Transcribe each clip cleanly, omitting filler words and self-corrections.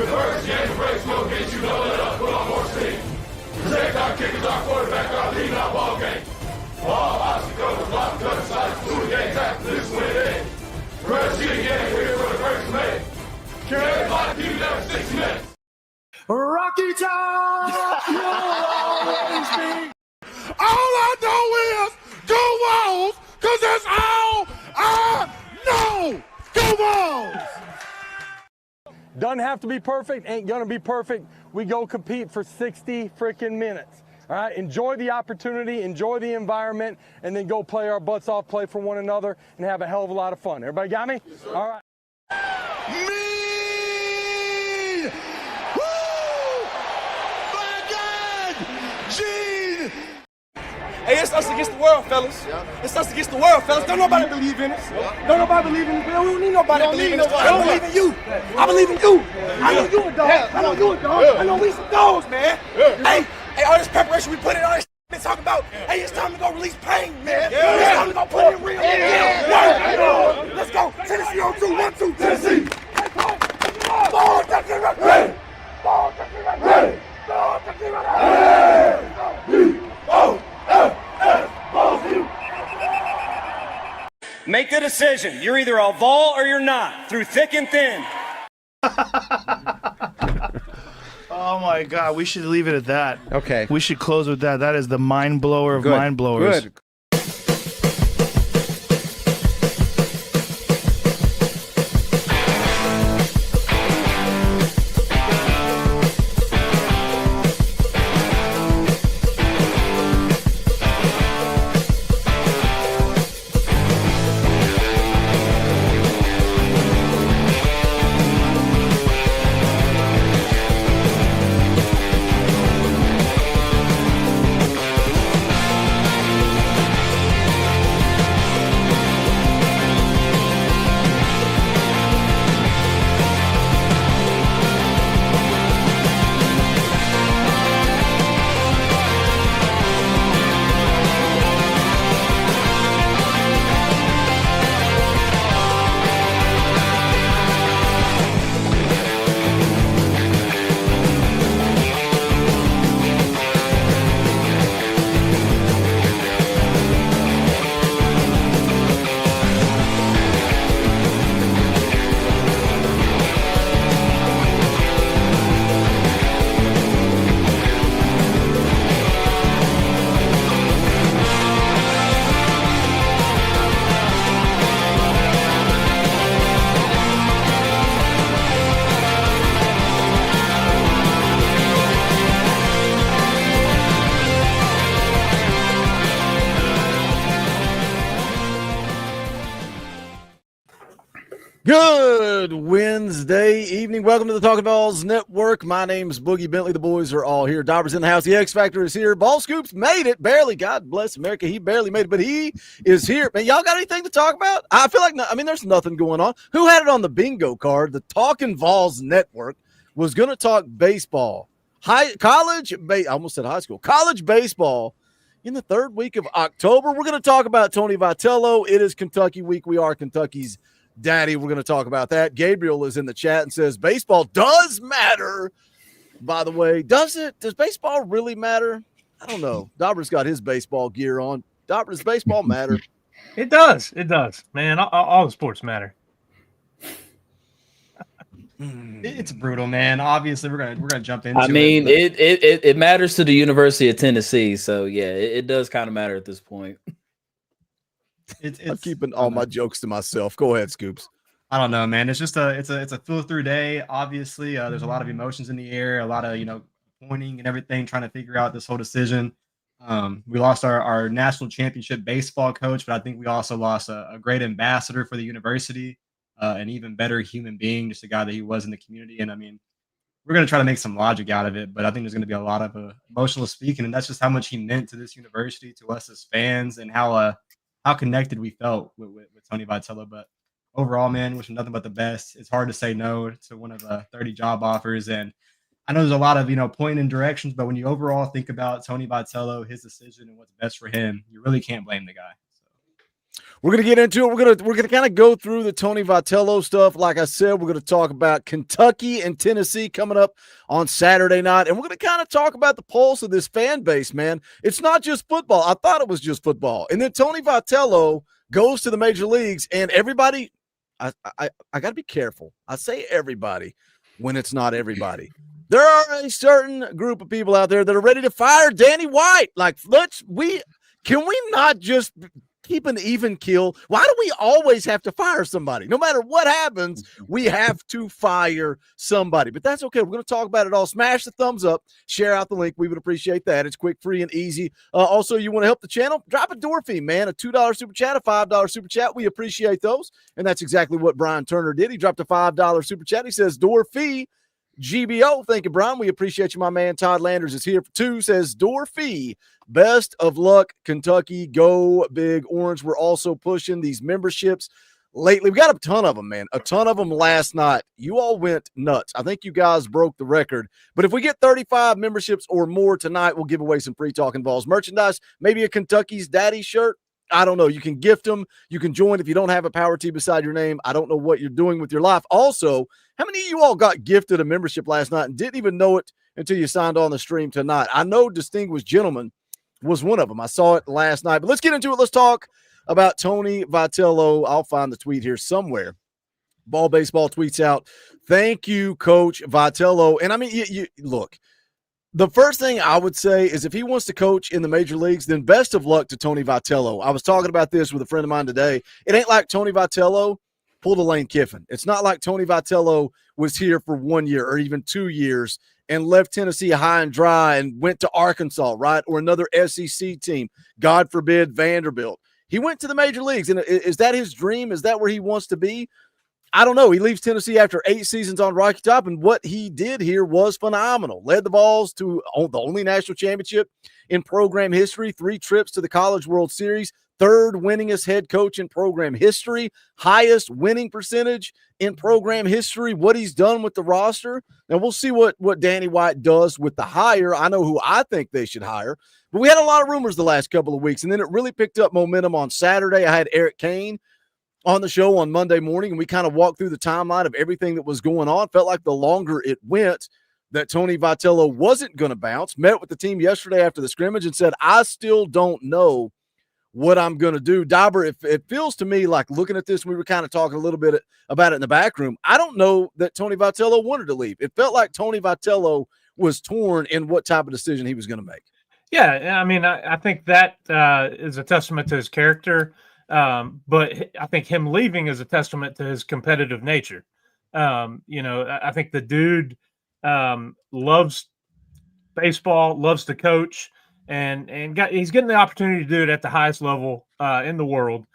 First game breaks will get you no let up, put on more steam. Protect our kickers, our quarterback, our lead, our ball game. All obstacles, block, cut, sides, through the game, after this win in. First you again, here for the first man. Carry my team down 6 minutes. Rocky Top, you'll always be. All I know is go Vols, because that's all I know. Go Vols! Doesn't have to be perfect, ain't gonna be perfect. We go compete for 60 freaking minutes. All right, enjoy the opportunity, enjoy the environment, and then go play our butts off, play for one another, and have a hell of a lot of fun. Everybody got me? Yes, all right. Mean! Woo! My God! Gene! Hey, it's us against the world, fellas. Yeah. It's us against the world, fellas. Don't nobody believe in us. Yeah. Don't nobody believe in us. We don't need nobody to believe in us. I believe in you. I believe in you. I know you a dog. I know you a dog. I know we some dogs, man. Hey, all this preparation we put in, all this been talking about. Hey, it's time to go release pain, man. It's time to go put in real. Let's go. Tennessee on 2, 1, 2. Tennessee. Ball, Tennessee, ready. Ball, Tennessee, ready. Ball, Tennessee, ready. Make the decision. You're either a Vol or you're not, through thick and thin. Oh my God, we should leave it at that. Okay. We should close with that. That is the mind blower of mind blowers. Good. Good Wednesday evening. Welcome to the Talkin VAWLS Network. My name's Boogie Bentley. The boys are all here. Dauber's in the house. The X Factor is here. Ball Scoops made it. Barely. God bless America. He barely made it, but he is here. Man, y'all got anything to talk about? I feel like, there's nothing going on. Who had it on the bingo card? The Talkin VAWLS Network was going to talk baseball. I almost said high school. College baseball in the third week of October. We're going to talk about Tony Vitello. It is Kentucky week. We are Kentucky's daddy. We're going to talk about that. Gabriel is in the chat and says baseball does matter. By the way, does it? Does baseball really matter? I don't know. Dauber's got his baseball gear on. Dauber, does baseball matter? It does. It does, man. All the sports matter. It's brutal, man. Obviously, we're gonna jump into. It matters to the University of Tennessee, so yeah, it does kind of matter at this point. I'm keeping all my jokes to myself. Go ahead, Scoops. I don't know, man. It's just it's a feel through day. Obviously, there's a lot of emotions in the air, a lot of pointing and everything, trying to figure out this whole decision. We lost our national championship baseball coach, but I think we also lost a great ambassador for the university, an even better human being, just a guy that he was in the community. And we're going to try to make some logic out of it, but I think there's going to be a lot of emotional speaking, and that's just how much he meant to this university, to us as fans, and how connected we felt with Tony Vitello. But overall, man, wish him nothing but the best. It's hard to say no to one of 30 job offers, and I know there's a lot of pointing in directions, but when you overall think about Tony Vitello, his decision, and what's best for him, you really can't blame the guy. We're gonna get into it. We're gonna kind of go through the Tony Vitello stuff. Like I said, we're gonna talk about Kentucky and Tennessee coming up on Saturday night, and we're gonna kind of talk about the pulse of this fan base. Man, it's not just football. I thought it was just football, and then Tony Vitello goes to the major leagues, and everybody. I got to be careful. I say everybody when it's not everybody. There are a certain group of people out there that are ready to fire Danny White. Like, can we not just keep an even kill? Why do we always have to fire somebody? No matter what happens, we have to fire somebody. But that's okay. We're going to talk about it all. Smash the thumbs up. Share out the link. We would appreciate that. It's quick, free, and easy. Also, you want to help the channel? Drop a door fee, man. A $2 super chat, a $5 super chat. We appreciate those. And that's exactly what Brian Turner did. He dropped a $5 super chat. He says, door fee. GBO, thank you, Brian. We appreciate you, my man. Todd Landers is here for 2, says door fee. Best of luck, Kentucky. Go Big Orange. We're also pushing these memberships lately. We got a ton of them, man. A ton of them last night. You all went nuts. I think you guys broke the record. But if we get 35 memberships or more tonight, we'll give away some free Talkin VAWLS merchandise. Maybe a Kentucky's Daddy shirt. I don't know. You can gift them. You can join if you don't have a Power T beside your name. I don't know what you're doing with your life. Also, how many of you all got gifted a membership last night and didn't even know it until you signed on the stream tonight? I know Distinguished Gentleman was one of them. I saw it last night. But let's get into it. Let's talk about Tony Vitello. I'll find the tweet here somewhere. Ball Baseball tweets out, thank you, Coach Vitello. And I mean, you look, the first thing I would say is if he wants to coach in the major leagues, then best of luck to Tony Vitello. I was talking about this with a friend of mine today. It ain't like Tony Vitello pulled a Lane Kiffin. It's not like Tony Vitello was here for 1 year or even 2 years and left Tennessee high and dry and went to Arkansas, right? Or another SEC team, God forbid, Vanderbilt. He went to the major leagues. And is that his dream? Is that where he wants to be? I don't know. He leaves Tennessee after 8 seasons on Rocky Top, and what he did here was phenomenal. Led the Vols to the only national championship in program history, 3 trips to the College World Series, 3rd winningest head coach in program history, highest winning percentage in program history, what he's done with the roster. Now, we'll see what Danny White does with the hire. I know who I think they should hire, but we had a lot of rumors the last couple of weeks, and then it really picked up momentum on Saturday. I had Eric Kane on the show on Monday morning, and we kind of walked through the timeline of everything that was going on. Felt like the longer it went that Tony Vitello wasn't going to bounce. Met with the team yesterday after the scrimmage and said, I still don't know what I'm going to do. Dauber, it feels to me like looking at this, we were kind of talking a little bit about it in the back room. I don't know that Tony Vitello wanted to leave. It felt like Tony Vitello was torn in what type of decision he was going to make. Yeah, I mean, I think that is a testament to his character. But I think him leaving is a testament to his competitive nature. I think the dude loves baseball, loves to coach, and he's getting the opportunity to do it at the highest level in the world.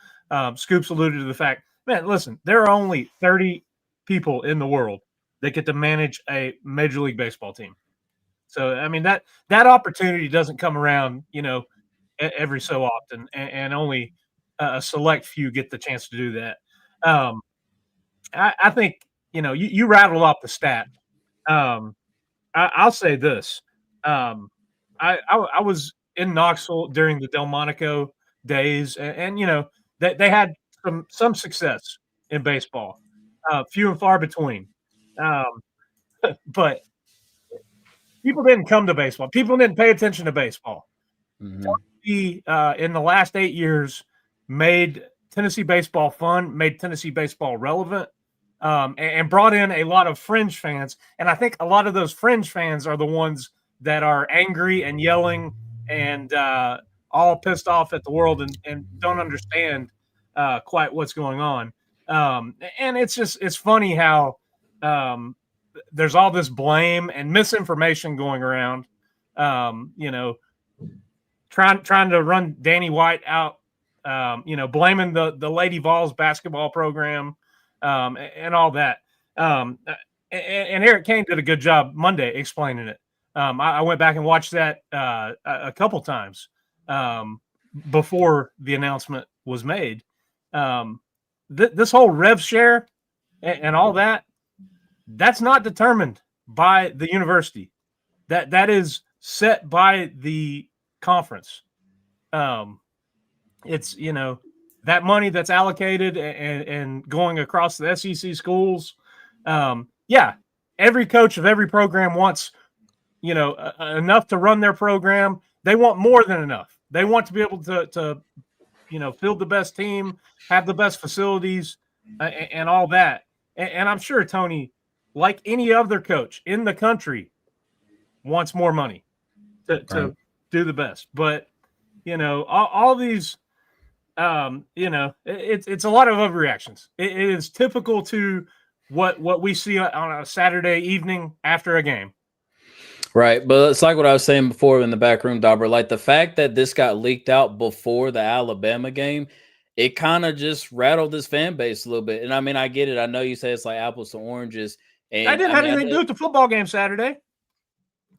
Scoops alluded to the fact, man, listen, there are only 30 people in the world that get to manage a Major League Baseball team. So, I mean, that opportunity doesn't come around, every so often, and only a select few get the chance to do that. I think, you rattled off the stat. I'll say this. I was in Knoxville during the Delmonico days, and they had some success in baseball, few and far between. But people didn't come to baseball. People didn't pay attention to baseball. He, in the last 8 years, made Tennessee baseball fun, made Tennessee baseball relevant, and brought in a lot of fringe fans. And I think a lot of those fringe fans are the ones that are angry and yelling and all pissed off at the world and don't understand quite what's going on. And it's funny how there's all this blame and misinformation going around, trying to run Danny White out, blaming the Lady Vols basketball program and all that. And Eric Kane did a good job Monday explaining it. I went back and watched that a couple times before the announcement was made. This whole rev share and all that's not determined by the university. That is set by the conference. It's, that money that's allocated and going across the SEC schools, yeah, every coach of every program wants, enough to run their program. They want more than enough. They want to be able to field the best team, have the best facilities, and all that. And I'm sure Tony, like any other coach in the country, wants more money to do the best. But all these, it's a lot of overreactions. It is typical to what we see on a Saturday evening after a game. Right, but it's like what I was saying before in the back room, Dauber. Like the fact that this got leaked out before the Alabama game, it kind of just rattled this fan base a little bit. And I mean, I get it. I know you say it's like apples to oranges. And I didn't have anything to do with the football game Saturday.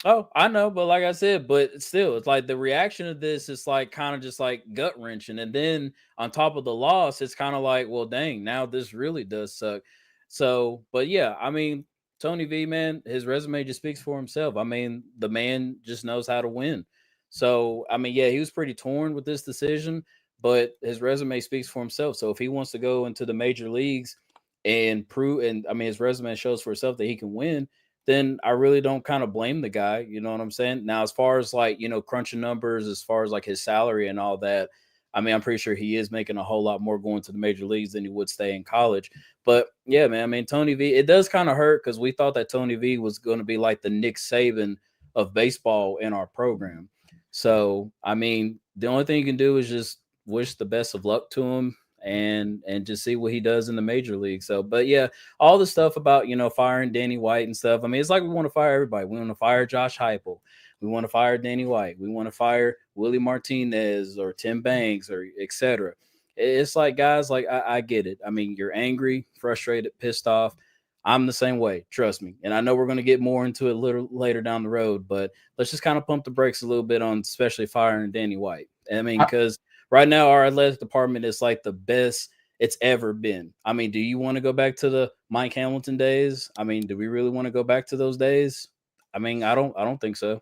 Oh, I know, but like I said, but still, it's like the reaction of this is like kind of just like gut wrenching. And then on top of the loss, it's kind of like, well, dang, now this really does suck. So, but yeah, I mean, Tony V, man, his resume just speaks for himself. I mean, the man just knows how to win. So, I mean, yeah, he was pretty torn with this decision, but his resume speaks for himself. So if he wants to go into the major leagues and prove, and I mean, his resume shows for itself that he can win, then I really don't kind of blame the guy. You know what I'm saying? Now, as far as like, crunching numbers, as far as like his salary and all that, I mean, I'm pretty sure he is making a whole lot more going to the major leagues than he would stay in college. But yeah, man, I mean, Tony V, it does kind of hurt because we thought that Tony V was going to be like the Nick Saban of baseball in our program. So, I mean, the only thing you can do is just wish the best of luck to him and just see what he does in the major league. So, but yeah, all the stuff about, firing Danny White and stuff. I mean, it's like we want to fire everybody. We want to fire Josh Heupel. We want to fire Danny White. We want to fire Willie Martinez or Tim Banks or et cetera. It's like, guys, like, I get it. I mean, you're angry, frustrated, pissed off. I'm the same way. Trust me. And I know we're going to get more into it a little later down the road, but let's just kind of pump the brakes a little bit on especially firing Danny White. I mean, because right now our athletic department is like the best it's ever been. I mean, do you want to go back to the Mike Hamilton days? I mean, do we really want to go back to those days? I mean, I don't think so.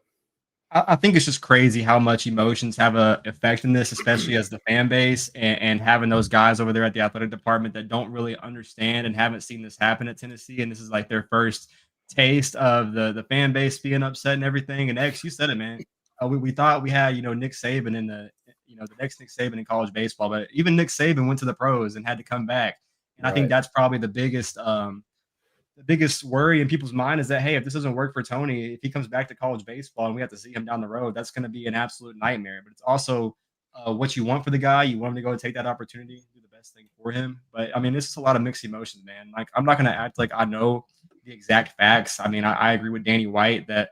I think it's just crazy how much emotions have an effect in this, especially as the fan base and having those guys over there at the athletic department that don't really understand and haven't seen this happen at Tennessee. And this is like their first taste of the fan base being upset and everything. And X, you said it, man. We thought we had, Nick Saban in the next Nick Saban in college baseball, but even Nick Saban went to the pros and had to come back. And I think that's probably the biggest worry in people's mind is that, hey, if this doesn't work for Tony, if he comes back to college baseball and we have to see him down the road, that's going to be an absolute nightmare. But it's also what you want for the guy. You want him to go and take that opportunity, do the best thing for him. But I mean, it's just a lot of mixed emotions, man. Like, I'm not going to act like I know the exact facts. I mean, I agree with Danny White that,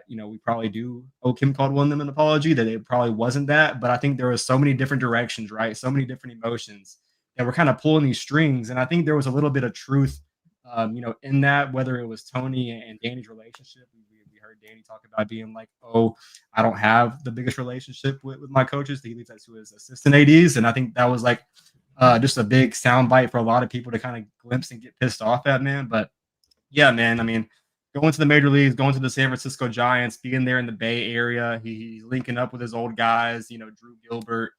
we probably do owe Kim Caldwell them an apology, that it probably wasn't that. But I think there was so many different directions, right? So many different emotions that were kind of pulling these strings. And I think there was a little bit of truth in that, whether it was Tony and Danny's relationship. We heard Danny talk about being like, oh, I don't have the biggest relationship with my coaches. He leaves that to his assistant ADs. And I think that was like just a big soundbite for a lot of people to kind of glimpse and get pissed off at, man. But yeah, man, I mean, going to the major leagues, going to the San Francisco Giants, being there in the Bay Area, he's linking up with his old guys, Drew Gilbert,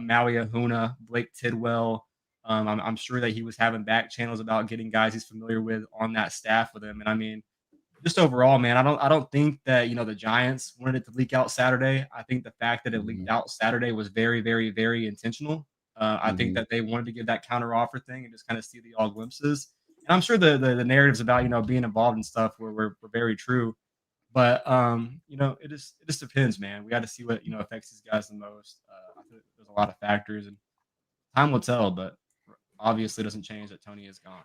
Maui Ahuna, Blake Tidwell. I'm sure that he was having back channels about getting guys he's familiar with on that staff with him. And I mean, just overall, man, I don't think that, the Giants wanted it to leak out Saturday. I think the fact that it leaked out Saturday was very, very, very intentional. I think that they wanted to give that counter offer thing and just kind of see the all glimpses. And I'm sure the narratives about, being involved in stuff were very true. But, it just depends, man. We got to see what, affects these guys the most. I think there's a lot of factors and time will tell, but obviously doesn't change that Tony is gone.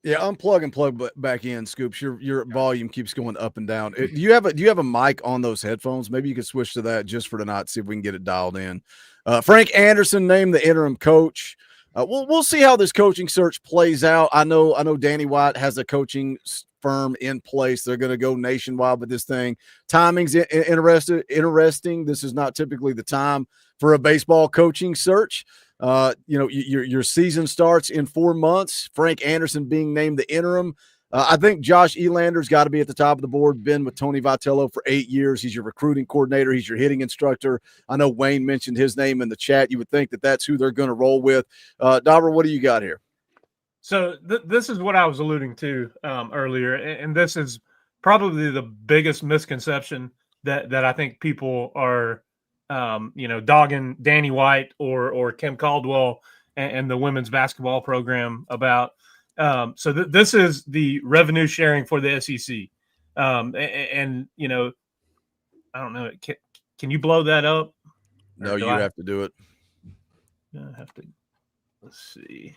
Unplug and plug back in, Scoops. Your volume keeps going up and down. Do you have a mic on those headphones? Maybe you could switch to that just for tonight, see if we can get it dialed in. Frank Anderson named the interim coach. We'll see how this coaching search plays out. I know Danny White has a coaching firm in place. They're going to go nationwide with this thing. Timing's interesting. This is not typically the time for a baseball coaching search. Your season starts in 4 months. Frank Anderson being named the interim. I think Josh Elander's got to be at the top of the board. Been with Tony Vitello for 8 years. He's your recruiting coordinator. He's your hitting instructor. I know Wayne mentioned his name in the chat. You would think that that's who they're going to roll with. Dauber, what do you got here? So this is what I was alluding to earlier, and this is probably the biggest misconception that I think people are, dogging Danny White or Kim Caldwell and the women's basketball program about. So this is the revenue sharing for the SEC, and I don't know. Can you blow that up? No, you have to do it. I have to. Let's see.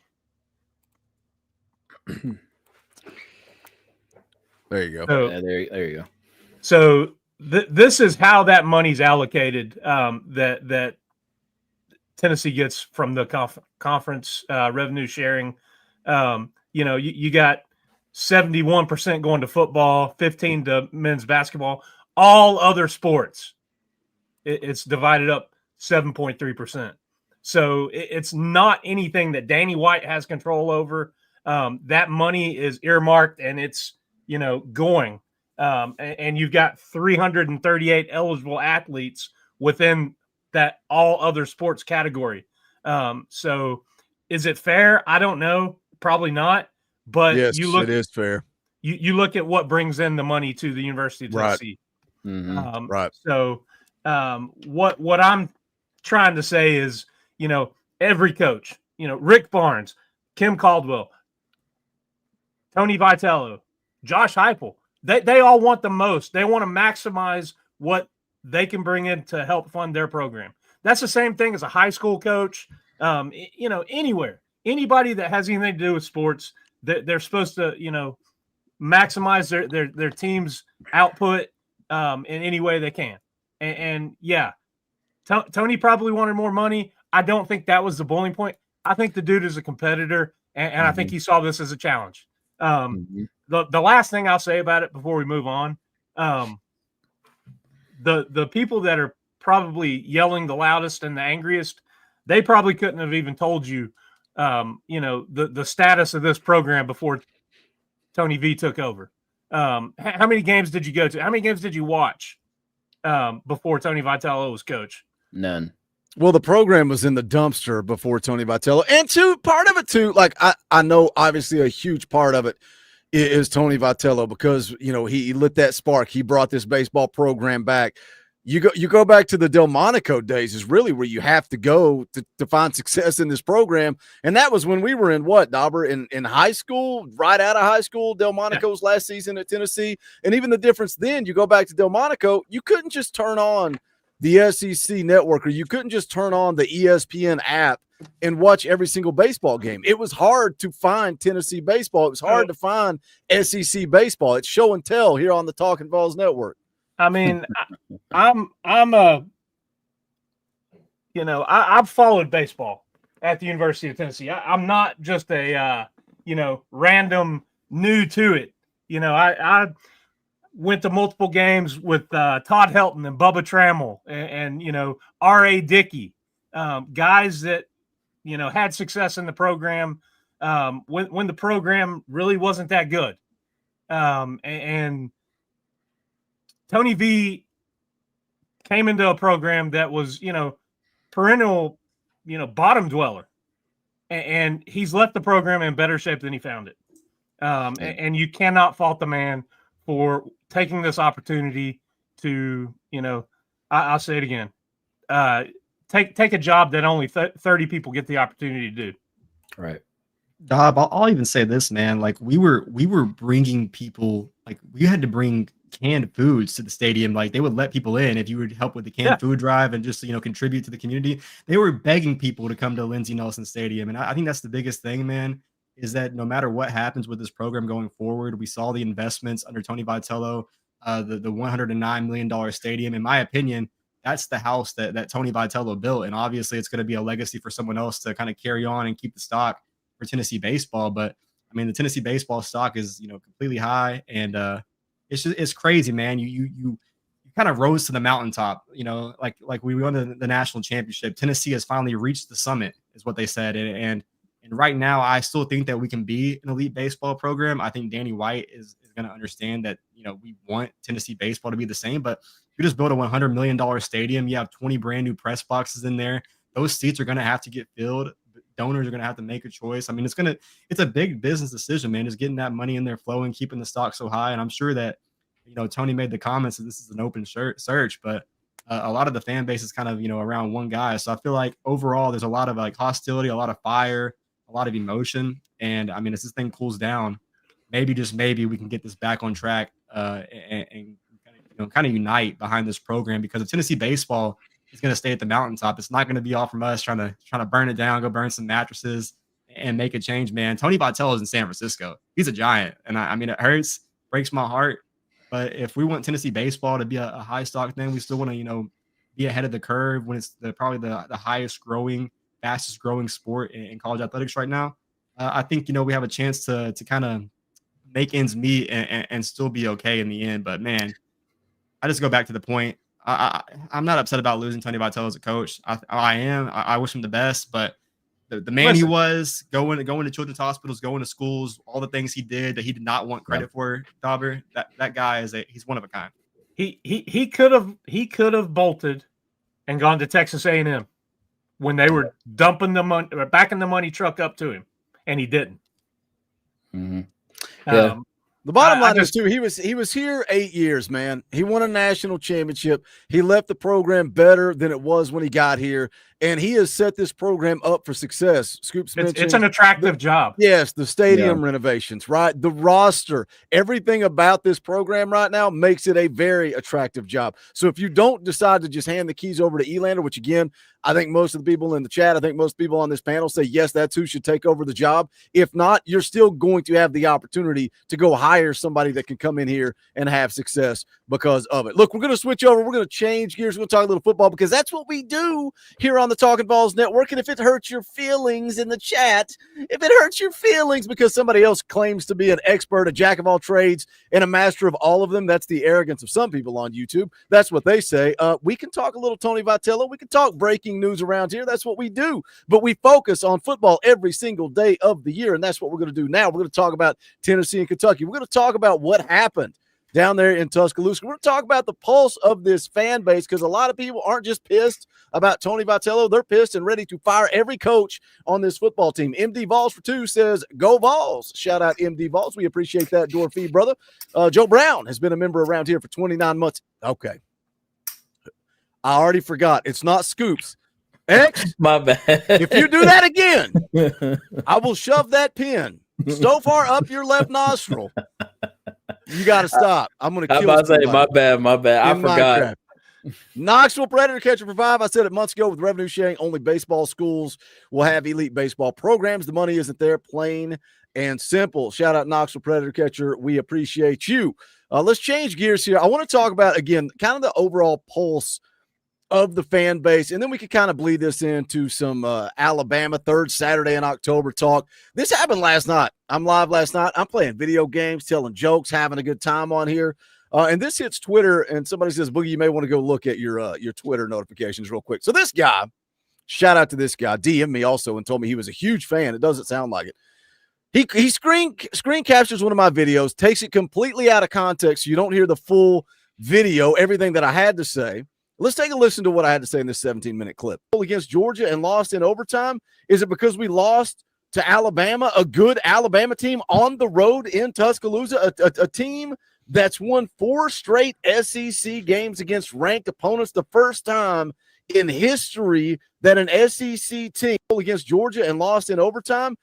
There you go. So, there you go. So this is how that money's allocated. That Tennessee gets from the conference revenue sharing. You got 71% going to football, 15% to men's basketball. All other sports, it's divided up 7.3%. So it's not anything that Danny White has control over. That money is earmarked and it's, going. And you've got 338 eligible athletes within that all other sports category. So is it fair? I don't know. Probably not. But yes, it is fair. You look at what brings in the money to the University of Tennessee. Right. Mm-hmm. Right. So what I'm trying to say is, every coach, Rick Barnes, Kim Caldwell, Tony Vitello, Josh Heupel, they all want the most. They want to maximize what they can bring in to help fund their program. That's the same thing as a high school coach, anywhere. Anybody that has anything to do with sports, they're supposed to, maximize their team's output in any way they can. And yeah, Tony probably wanted more money. I don't think that was the boiling point. I think the dude is a competitor, and I think he saw this as a challenge. The last thing I'll say about it before we move on, the people that are probably yelling the loudest and the angriest, they probably couldn't have even told you, the status of this program before Tony V took over. How many games did you go to? How many games did you watch before Tony Vitello was coach? None. Well, the program was in the dumpster before Tony Vitello. And part of it too, like I know obviously a huge part of it is Tony Vitello because, he lit that spark. He brought this baseball program back. You go back to the Delmonico days is really where you have to go to find success in this program. And that was when we were in Dauber, in high school, right out of high school, Delmonico's last season at Tennessee. And even the difference then, you go back to Delmonico, you couldn't just turn on the SEC network or you couldn't just turn on the ESPN app and watch every single baseball game. It was hard to find Tennessee baseball. It was hard to find SEC baseball. It's show and tell here on the Talkin VAWLS network. I mean, I've followed baseball at the University of Tennessee. I'm not just a, random new to it. I went to multiple games with Todd Helton and Bubba Trammell and R.A. Dickey, guys that, had success in the program when the program really wasn't that good. And Tony V came into a program that was, perennial, bottom dweller. And he's left the program in better shape than he found it. And you cannot fault the man for taking this opportunity to, I'll say it again, take a job that only 30 people get the opportunity to do. Right. Dob, I'll even say this, man. Like we were bringing people, like we had to bring canned foods to the stadium. Like they would let people in if you would help with the canned food drive and just contribute to the community. They were begging people to come to Lindsey Nelson Stadium, and I think that's the biggest thing, man. Is that no matter what happens with this program going forward, we saw the investments under Tony Vitello, the $109 million stadium. In my opinion, that's the house that Tony Vitello built, and obviously it's going to be a legacy for someone else to kind of carry on and keep the stock for Tennessee baseball. But I mean, the Tennessee baseball stock is completely high, and it's crazy, man. You kind of rose to the mountaintop, like we won the national championship. Tennessee has finally reached the summit, is what they said, and And right now, I still think that we can be an elite baseball program. I think Danny White is going to understand that, we want Tennessee baseball to be the same, but you just build a $100 million stadium. You have 20 brand new press boxes in there. Those seats are going to have to get filled. Donors are going to have to make a choice. I mean, it's a big business decision, man, just getting that money in there flowing, keeping the stock so high. And I'm sure that, Tony made the comments that this is an open search, but a lot of the fan base is kind of, around one guy. So I feel like overall there's a lot of like hostility, a lot of fire, a lot of emotion. And I mean, as this thing cools down, maybe, just maybe, we can get this back on track and kind of unite behind this program, because if Tennessee baseball is going to stay at the mountaintop, it's not going to be all from us trying to burn it down, go burn some mattresses and make a change, man. Tony Vitello is in San Francisco. He's a giant. And I mean, it hurts, breaks my heart. But if we want Tennessee baseball to be a high stock thing, we still want to, be ahead of the curve when it's probably the highest growing, fastest growing sport in college athletics right now. I think, we have a chance to kind of make ends meet and still be okay in the end. But man, I just go back to the point. I'm not upset about losing Tony Vitello as a coach. I am. I wish him the best, but the man he was going to children's hospitals, going to schools, all the things he did that he did not want credit for, Dauber, that guy he's one of a kind. He could have bolted and gone to Texas A&M when they were dumping the money or backing the money truck up to him, and he didn't. Mm-hmm. Yeah. The bottom line is, too, he was here 8 years, man. He won a national championship. He left the program better than it was when he got here, and he has set this program up for success. Scoops mentioned it's an attractive job. Yes, the stadium renovations, right? The roster, everything about this program right now makes it a very attractive job. So if you don't decide to just hand the keys over to Elander, which again, I think most of the people in the chat, I think most people on this panel say, yes, that's who should take over the job. If not, you're still going to have the opportunity to go hire somebody that can come in here and have success because of it. Look, we're going to switch over. We're going to change gears. We're going to talk a little football because that's what we do here on the Talkin VAWLS Network. And if it hurts your feelings in the chat, if it hurts your feelings because somebody else claims to be an expert, a jack of all trades, and a master of all of them, that's the arrogance of some people on YouTube. That's what they say. We can talk a little Tony Vitello. We can talk breaking news around here. That's what we do. But we focus on football every single day of the year, and that's what we're going to do now. We're going to talk about Tennessee and Kentucky. We're going to talk about what happened down there in Tuscaloosa. We're going to talk about the pulse of this fan base because a lot of people aren't just pissed about Tony Vitello. They're pissed and ready to fire every coach on this football team. MD Vols for 2 says, go Vols. Shout out MD Vols. We appreciate that door feed, brother. Joe Brown has been a member around here for 29 months. Okay. I already forgot. It's not Scoops. X, my bad. If you do that again, I will shove that pin so far up your left nostril. You got to stop. I'm going to kill you. I'm about to say, my bad. I forgot. Knoxville Predator catcher for 5. I said it months ago with revenue sharing. Only baseball schools will have elite baseball programs. The money isn't there, plain and simple. Shout out Knoxville Predator catcher. We appreciate you. Let's change gears here. I want to talk about, again, kind of the overall pulse of the fan base, and then we could kind of bleed this into some Alabama third Saturday in October talk. This happened last night. I'm live last night. I'm playing video games, telling jokes, having a good time on here. And this hits Twitter, and somebody says, Boogie, you may want to go look at your Twitter notifications real quick. So this guy, shout out to this guy, DM'd me also and told me he was a huge fan. It doesn't sound like it. He screen captures one of my videos, takes it completely out of context so you don't hear the full video, everything that I had to say. Let's take a listen to what I had to say in this 17-minute clip. Against Georgia and lost in overtime, is it because we lost to Alabama, a good Alabama team on the road in Tuscaloosa, a team that's won 4 straight SEC games against ranked opponents, the first time in history that an SEC team against Georgia and lost in overtime?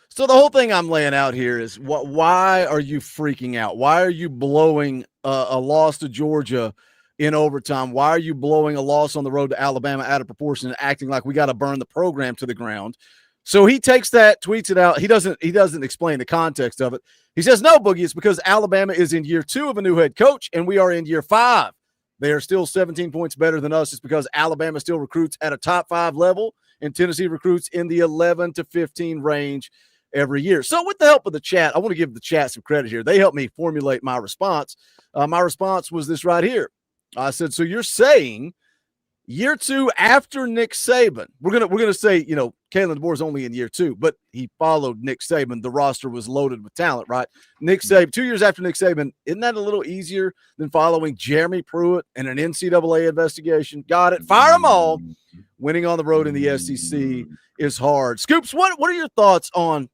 So the whole thing I'm laying out here is why are you freaking out? Why are you blowing a loss to Georgia in overtime? Why are you blowing a loss on the road to Alabama out of proportion and acting like we got to burn the program to the ground? So he takes that, tweets it out. He doesn't explain the context of it. He says, no, Boogie, it's because Alabama is in year 2 of a new head coach, and we are in year 5. They are still 17 points better than us. It's because Alabama still recruits at a top 5 level, and Tennessee recruits in the 11 to 15 range every year. So with the help of the chat, I want to give the chat some credit here. They helped me formulate my response. My response was this right here. I said, so you're saying year 2 after Nick Saban. We're gonna say, Kalen DeBoer is only in year 2, but he followed Nick Saban. The roster was loaded with talent, right? Nick Saban, 2 years after Nick Saban, isn't that a little easier than following Jeremy Pruitt and an NCAA investigation? Got it. Fire them all. Winning on the road in the SEC is hard. Scoops, what are your thoughts on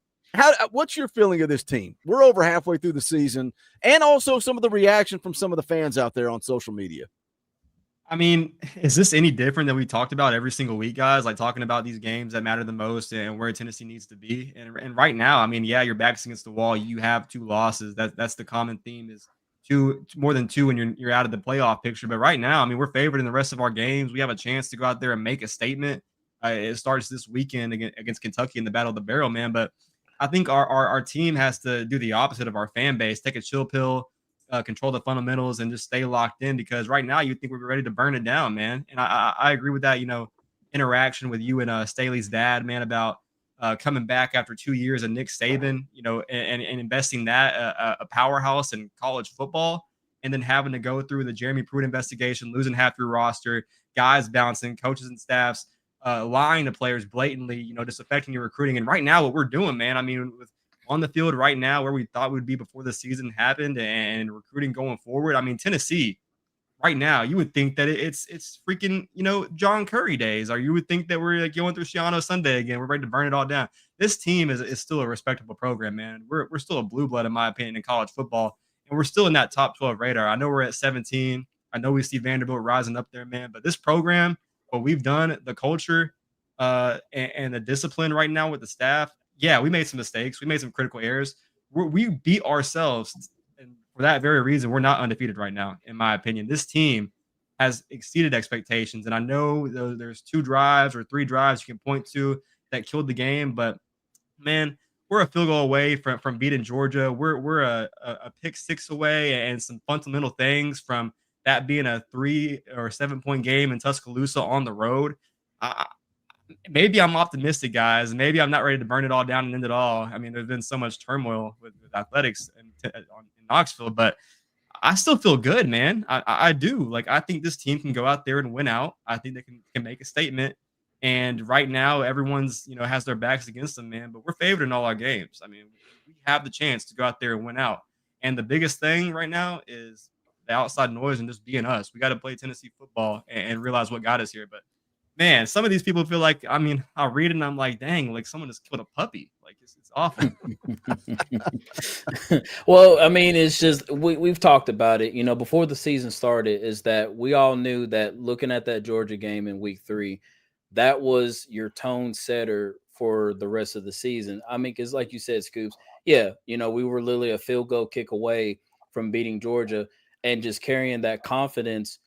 what's your feeling of this team? We're over halfway through the season, and also some of the reaction from some of the fans out there on social media. I mean, is this any different than we talked about every single week, guys? Like talking about these games that matter the most and where Tennessee needs to be. And right now, I mean, yeah, your back's against the wall. You have 2 losses. That's the common theme is more than 2 when you're out of the playoff picture. But right now, I mean, we're favored in the rest of our games. We have a chance to go out there and make a statement. It starts this weekend against Kentucky in the Battle of the Barrel, man. But I think our team has to do the opposite of our fan base. Take a chill pill. Control the fundamentals and just stay locked in, because right now you think we're ready to burn it down, man. And I agree with that, interaction with you and Staley's dad, man, about coming back after 2 years of Nick Saban, and investing that a powerhouse in college football, and then having to go through the Jeremy Pruitt investigation, losing half your roster, guys bouncing, coaches and staffs lying to players blatantly, just affecting your recruiting. And right now what we're doing, man, I mean, with on the field right now where we thought we'd be before the season happened and recruiting going forward. I mean, Tennessee right now, you would think that it's freaking, John Curry days, or you would think that we're like going through Shiano Sunday again. We're ready to burn it all down. This team is still a respectable program, man. We're still a blue blood, in my opinion, in college football. And we're still in that top 12 radar. I know we're at 17. I know we see Vanderbilt rising up there, man. But this program, what we've done, the culture and the discipline right now with the staff, yeah, we made some mistakes. We made some critical errors. We beat ourselves. And for that very reason, we're not undefeated right now, in my opinion. This team has exceeded expectations. And I know there's 2 drives or 3 drives you can point to that killed the game. But, man, we're a field goal away from beating Georgia. We're a pick 6 away, and some fundamental things from that being a 3 or 7 point game in Tuscaloosa on the road. Maybe I'm optimistic, guys. Maybe I'm not ready to burn it all down and end it all. I mean, there's been so much turmoil with athletics in Knoxville, but I still feel good, man. I do. Like, I think this team can go out there and win out. I think they can make a statement. And right now, everyone's, has their backs against them, man. But we're favored in all our games. I mean, we have the chance to go out there and win out. And the biggest thing right now is the outside noise and just being us. We got to play Tennessee football and realize what got us here. But man, some of these people feel like, I mean, I read it and I'm like, dang, like someone just killed a puppy. Like it's awful. Well, I mean, it's just we've talked about it, before the season started, is that we all knew that looking at that Georgia game in week 3, that was your tone setter for the rest of the season. I mean, because like you said, Scoops, yeah, we were literally a field goal kick away from beating Georgia and just carrying that confidence,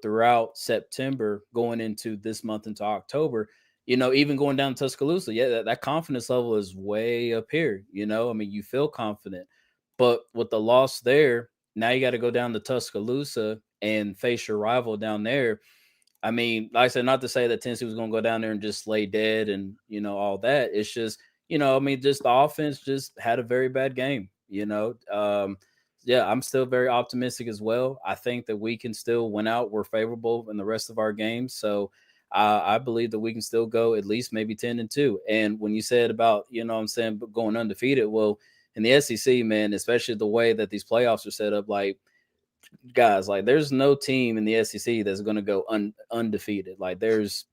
throughout September, going into this month into October, even going down to Tuscaloosa. Yeah, that confidence level is way up here. I mean, you feel confident, but with the loss there, now you got to go down to Tuscaloosa and face your rival down there. I mean, like I said, not to say that Tennessee was going to go down there and just lay dead and, all that. It's just, I mean, just the offense just had a very bad game, yeah, I'm still very optimistic as well. I think that we can still win out. We're favorable in the rest of our games. So I believe that we can still go at least maybe 10-2. And when you said about, going undefeated, well, in the SEC, man, especially the way that these playoffs are set up, like, guys, like there's no team in the SEC that's going to go undefeated. Like there's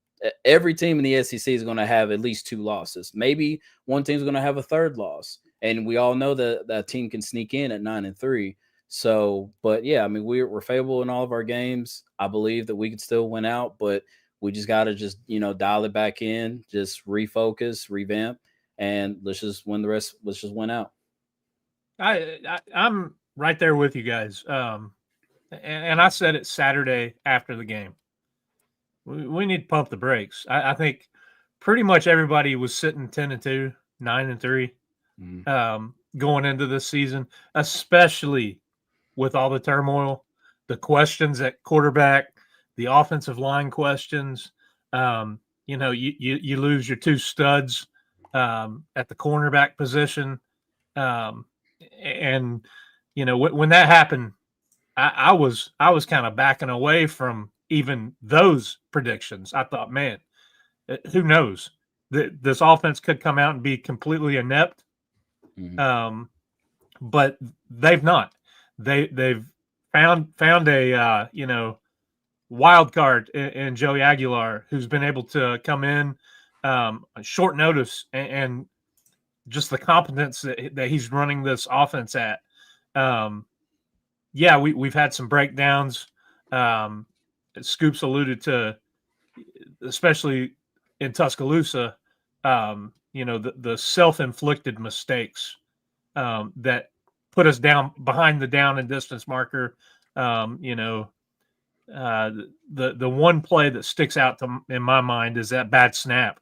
every team in the SEC is going to have at least 2 losses. Maybe one team's going to have a 3rd loss. And we all know that that team can sneak in at 9-3. So, but yeah, I mean, we're favorable in all of our games. I believe that we could still win out, but we just got to just, dial it back in, just refocus, revamp, and let's just win the rest. Let's just win out. I'm right there with you guys. And I said it Saturday after the game. We need to pump the brakes. I think pretty much everybody was sitting 10-2, 9-3. Going into this season, especially with all the turmoil, the questions at quarterback, the offensive line questions. You lose your 2 studs at the cornerback position, and when that happened, I was kind of backing away from even those predictions. I thought, man, who knows? This offense could come out and be completely inept. But they've not. They've found a wild card in Joey Aguilar, who's been able to come in on short notice and just the competence that he's running this offense at. We've had some breakdowns. Scoops alluded to, especially in Tuscaloosa, the self-inflicted mistakes that put us down behind the down and distance marker. The one play that sticks out in my mind is that bad snap.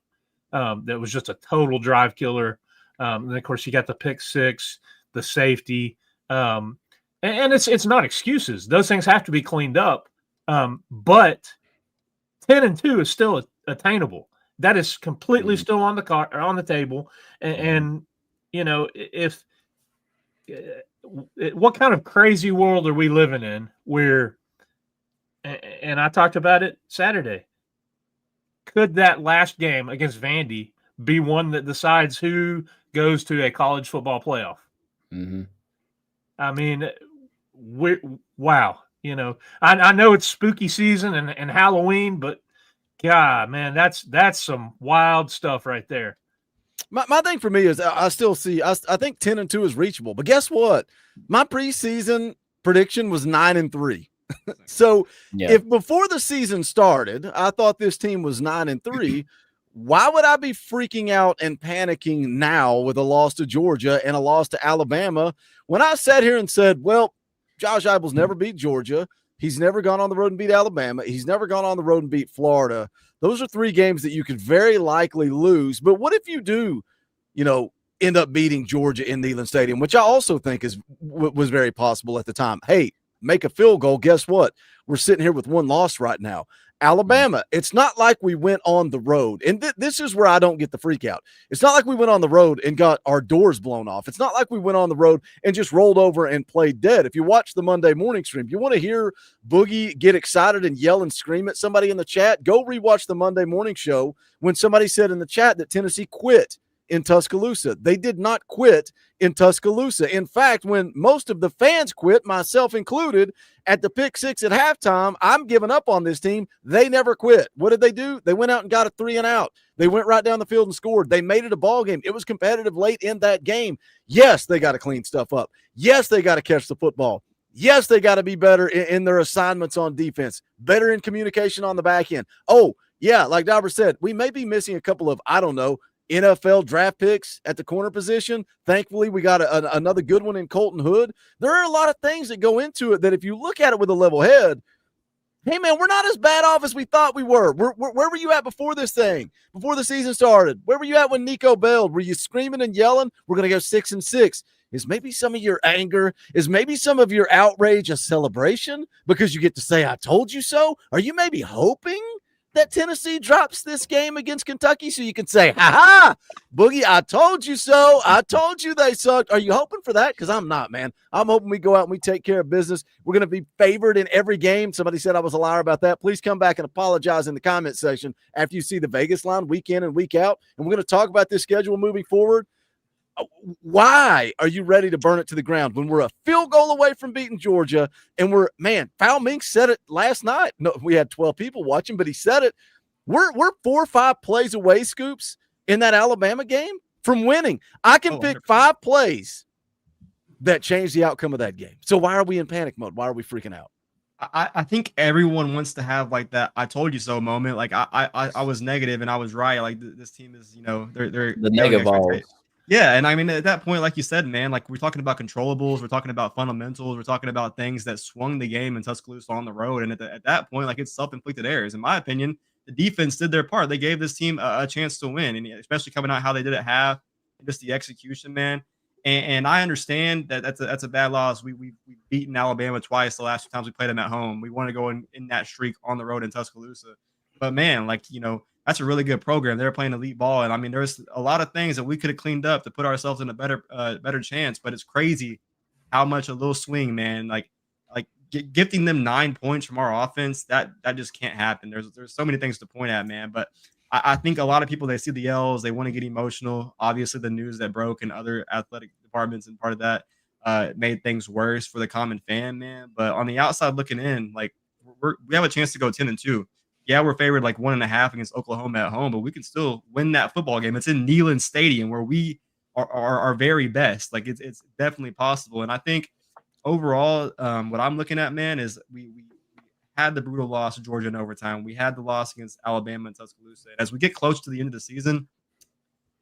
That was just a total drive killer. And then, of course, you got the pick six, the safety, and it's not excuses. Those things have to be cleaned up. But 10-2 is still attainable. That is completely still on the table. And if what kind of crazy world are we living in where, and I talked about it Saturday, could that last game against Vandy be one that decides who goes to a college football playoff? I mean, wow. I know it's spooky season and Halloween, but God, man, that's some wild stuff right there. My thing for me is I still see I think 10-2 is reachable, but guess what? My preseason prediction was 9-3. So if before the season started, I thought this team was 9-3, why would I be freaking out and panicking now with a loss to Georgia and a loss to Alabama when I sat here and said, well, Josh Heupel's never beat Georgia. He's never gone on the road and beat Alabama. He's never gone on the road and beat Florida. Those are 3 games that you could very likely lose. But what if you do, end up beating Georgia in Neyland Stadium, which I also think was very possible at the time. Hey, make a field goal. Guess what? We're sitting here with 1 loss right now. Alabama, it's not like we went on the road. And this is where I don't get the freak out. It's not like we went on the road and got our doors blown off. It's not like we went on the road and just rolled over and played dead. If you watch the Monday morning stream, you want to hear Boogie get excited and yell and scream at somebody in the chat, go rewatch the Monday morning show when somebody said in the chat that Tennessee quit in Tuscaloosa. They did not quit in Tuscaloosa. In fact, when most of the fans quit, myself included, at the pick 6 at halftime, I'm giving up on this team. They never quit. What did they do? They went out and got a 3 and out. They went right down the field and scored. They made it a ball game. It was competitive late in that game. Yes, they got to clean stuff up. Yes, they got to catch the football. Yes, they got to be better in their assignments on defense, better in communication on the back end. Oh, yeah, like Dauber said, we may be missing a couple of, NFL draft picks at the corner position. Thankfully, we got another good one in Colton Hood. There are a lot of things that go into it that if you look at it with a level head, hey, man, we're not as bad off as we thought we were. Where were you at before this thing, before the season started? Where were you at when Nico bailed? Were you screaming and yelling, we're going to go 6-6? Is maybe some of your anger, is maybe some of your outrage a celebration because you get to say, I told you so? Are you maybe hoping that Tennessee drops this game against Kentucky so you can say, ha, Boogie, I told you so. I told you they sucked. Are you hoping for that? Because I'm not, man. I'm hoping we go out and we take care of business. We're going to be favored in every game. Somebody said I was a liar about that. Please come back and apologize in the comment section after you see the Vegas line week in and week out. And we're going to talk about this schedule moving forward. Why are you ready to burn it to the ground when we're a field goal away from beating Georgia? And Foul Mink said it last night. No, we had 12 people watching, but he said it. We're 4 or 5 plays away, Scoops, in that Alabama game from winning. I can pick 5 plays that change the outcome of that game. So why are we in panic mode? Why are we freaking out? I think everyone wants to have like that I told you so moment. Like I was negative and I was right. Like this team is, they're the negative Vols. Yeah, and I mean, at that point, like you said, man, like we're talking about controllables, we're talking about fundamentals, we're talking about things that swung the game in Tuscaloosa on the road. And at that point, like it's self-inflicted errors. In my opinion, the defense did their part. They gave this team a chance to win, and especially coming out how they did at half, just the execution, man. And I understand that that's a bad loss. We've beaten Alabama twice the last 2 times we played them at home. We want to go in that streak on the road in Tuscaloosa. But man, like, that's a really good program. They're playing elite ball. And I mean, there's a lot of things that we could have cleaned up to put ourselves in a better chance, but it's crazy how much a little swing, man, like gifting them 9 points from our offense, that just can't happen. There's so many things to point at, man. But I think a lot of people, they see the L's, they want to get emotional. Obviously, the news that broke in other athletic departments and part of that made things worse for the common fan, man. But on the outside looking in, like we have a chance to go 10-2. Yeah, we're favored like 1.5 against Oklahoma at home, but we can still win that football game. It's in Neyland Stadium where we are our very best. Like it's definitely possible. And I think overall, what I'm looking at, man, is we had the brutal loss to Georgia in overtime. We had the loss against Alabama and Tuscaloosa. As we get close to the end of the season,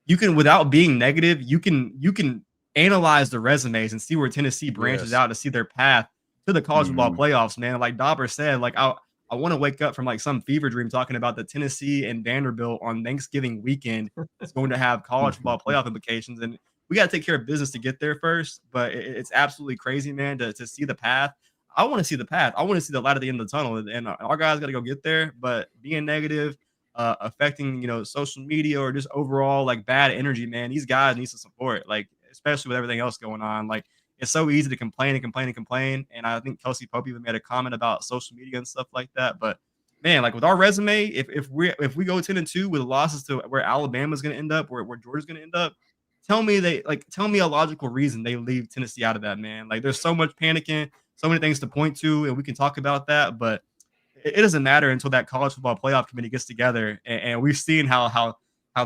you can, without being negative, you can analyze the resumes and see where Tennessee branches out to see their path to the college football playoffs, man. Like Dauber said, like I want to wake up from like some fever dream talking about the Tennessee and Vanderbilt on Thanksgiving weekend is going to have college football playoff implications. And we got to take care of business to get there first. But it's absolutely crazy, man, to see the path. I want to see the path. I want to see the light at the end of the tunnel. And our guys got to go get there. But being negative, affecting, social media or just overall like bad energy, man, these guys need some support, like especially with everything else going on. Like it's so easy to complain. And I think Kelsey Pope even made a comment about social media and stuff like that. But man, like with our resume, if we go 10-2 with losses to where Alabama's going to end up, where Georgia's going to end up, tell me a logical reason they leave Tennessee out of that, man. Like there's so much panicking, so many things to point to, and we can talk about that, but it doesn't matter until that college football playoff committee gets together, and we've seen how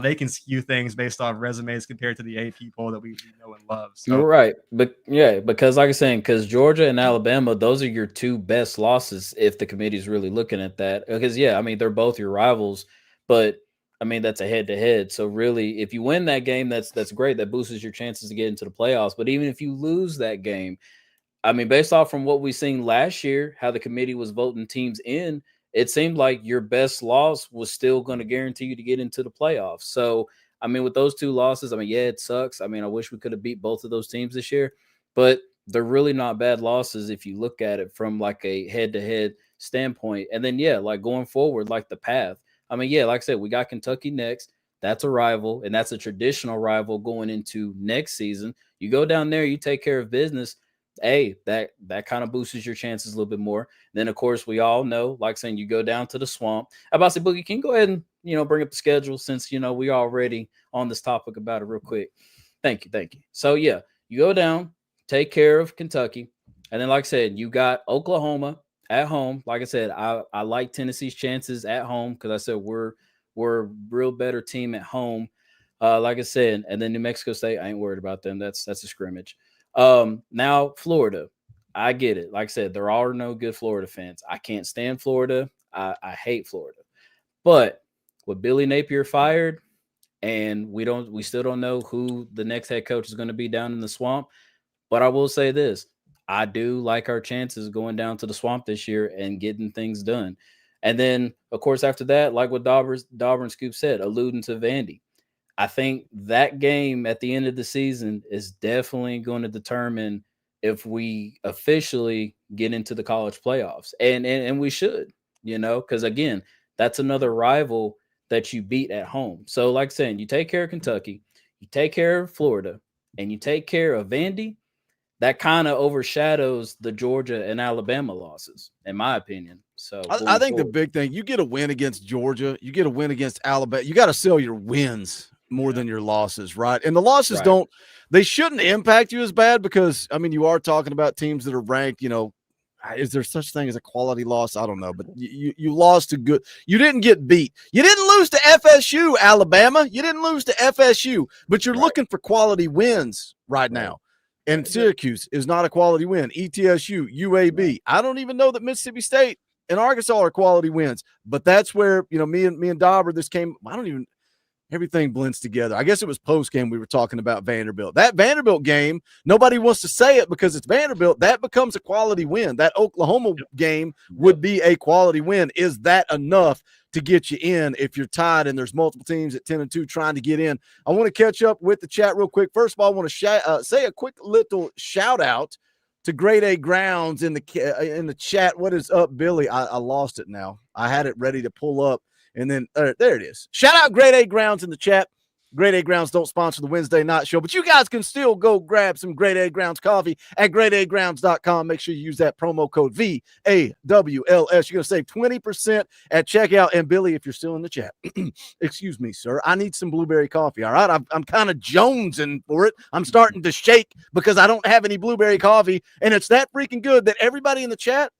they can skew things based on resumes compared to the AP poll that we know and love. So. You're right, but yeah, because like I was saying, because Georgia and Alabama, those are your two best losses if the committee's really looking at that. Because yeah, I mean they're both your rivals, but I mean that's a head-to-head. So really, if you win that game, that's great. That boosts your chances to get into the playoffs. But even if you lose that game, I mean, based off from what we've seen last year, how the committee was voting teams in, it seemed like your best loss was still going to guarantee you to get into the playoffs. So, I mean, with those two losses, I mean, yeah, it sucks. I mean, I wish we could have beat both of those teams this year, but they're really not bad losses if you look at it from like a head-to-head standpoint. And then, yeah, like going forward, like the path. I mean, yeah, like I said, we got Kentucky next. That's a rival, and that's a traditional rival going into next season. You go down there, you take care of business. Hey, that kind of boosts your chances a little bit more. Then, of course, we all know, like saying, you go down to the swamp. I'm about to say, Boogie, can you go ahead and, bring up the schedule since, we already on this topic about it real quick. Thank you. So, yeah, you go down, take care of Kentucky. And then, like I said, you got Oklahoma at home. Like I said, I like Tennessee's chances at home because I said we're a real better team at home. Like I said, and then New Mexico State, I ain't worried about them. That's a scrimmage. Now Florida, I get it. Like I said, there are no good Florida fans. I can't stand Florida. I hate Florida, but with Billy Napier fired and we still don't know who the next head coach is going to be down in the swamp. But I will say this, I do like our chances going down to the swamp this year and getting things done. And then of course, after that, like what Dauber and Scoop said, alluding to Vandy, I think that game at the end of the season is definitely going to determine if we officially get into the college playoffs. And we should, because again, that's another rival that you beat at home. So like saying, you take care of Kentucky, you take care of Florida, and you take care of Vandy, that kind of overshadows the Georgia and Alabama losses, in my opinion. So I think the big thing, you get a win against Georgia, you get a win against Alabama, you got to sell your wins more than your losses, right? And the losses they shouldn't impact you as bad because, I mean, you are talking about teams that are ranked, is there such thing as a quality loss? I don't know, but you lost to good. You didn't get beat. You didn't lose to FSU, Alabama. You didn't lose to FSU, but you're looking for quality wins right now. And Syracuse is not a quality win. ETSU, UAB. I don't even know that Mississippi State and Arkansas are quality wins, but that's where, me and Dauber, everything blends together. I guess it was post game we were talking about Vanderbilt. That Vanderbilt game, nobody wants to say it because it's Vanderbilt. That becomes a quality win. That Oklahoma game would be a quality win. Is that enough to get you in if you're tied and there's multiple teams at 10-2 trying to get in? I want to catch up with the chat real quick. First of all, I want to say a quick little shout out to Grade A Grounds in the chat. What is up, Billy? I lost it now. I had it ready to pull up. And then there it is. Shout out Grade A Grounds in the chat. Grade A Grounds don't sponsor the Wednesday night show, but you guys can still go grab some Grade A Grounds coffee at gradeagrounds.com. Make sure you use that promo code VAWLS. You're going to save 20% at checkout. And Billy, if you're still in the chat, excuse me, sir, I need some blueberry coffee. All right. I'm kind of jonesing for it. I'm starting to shake because I don't have any blueberry coffee. And it's that freaking good that everybody in the chat,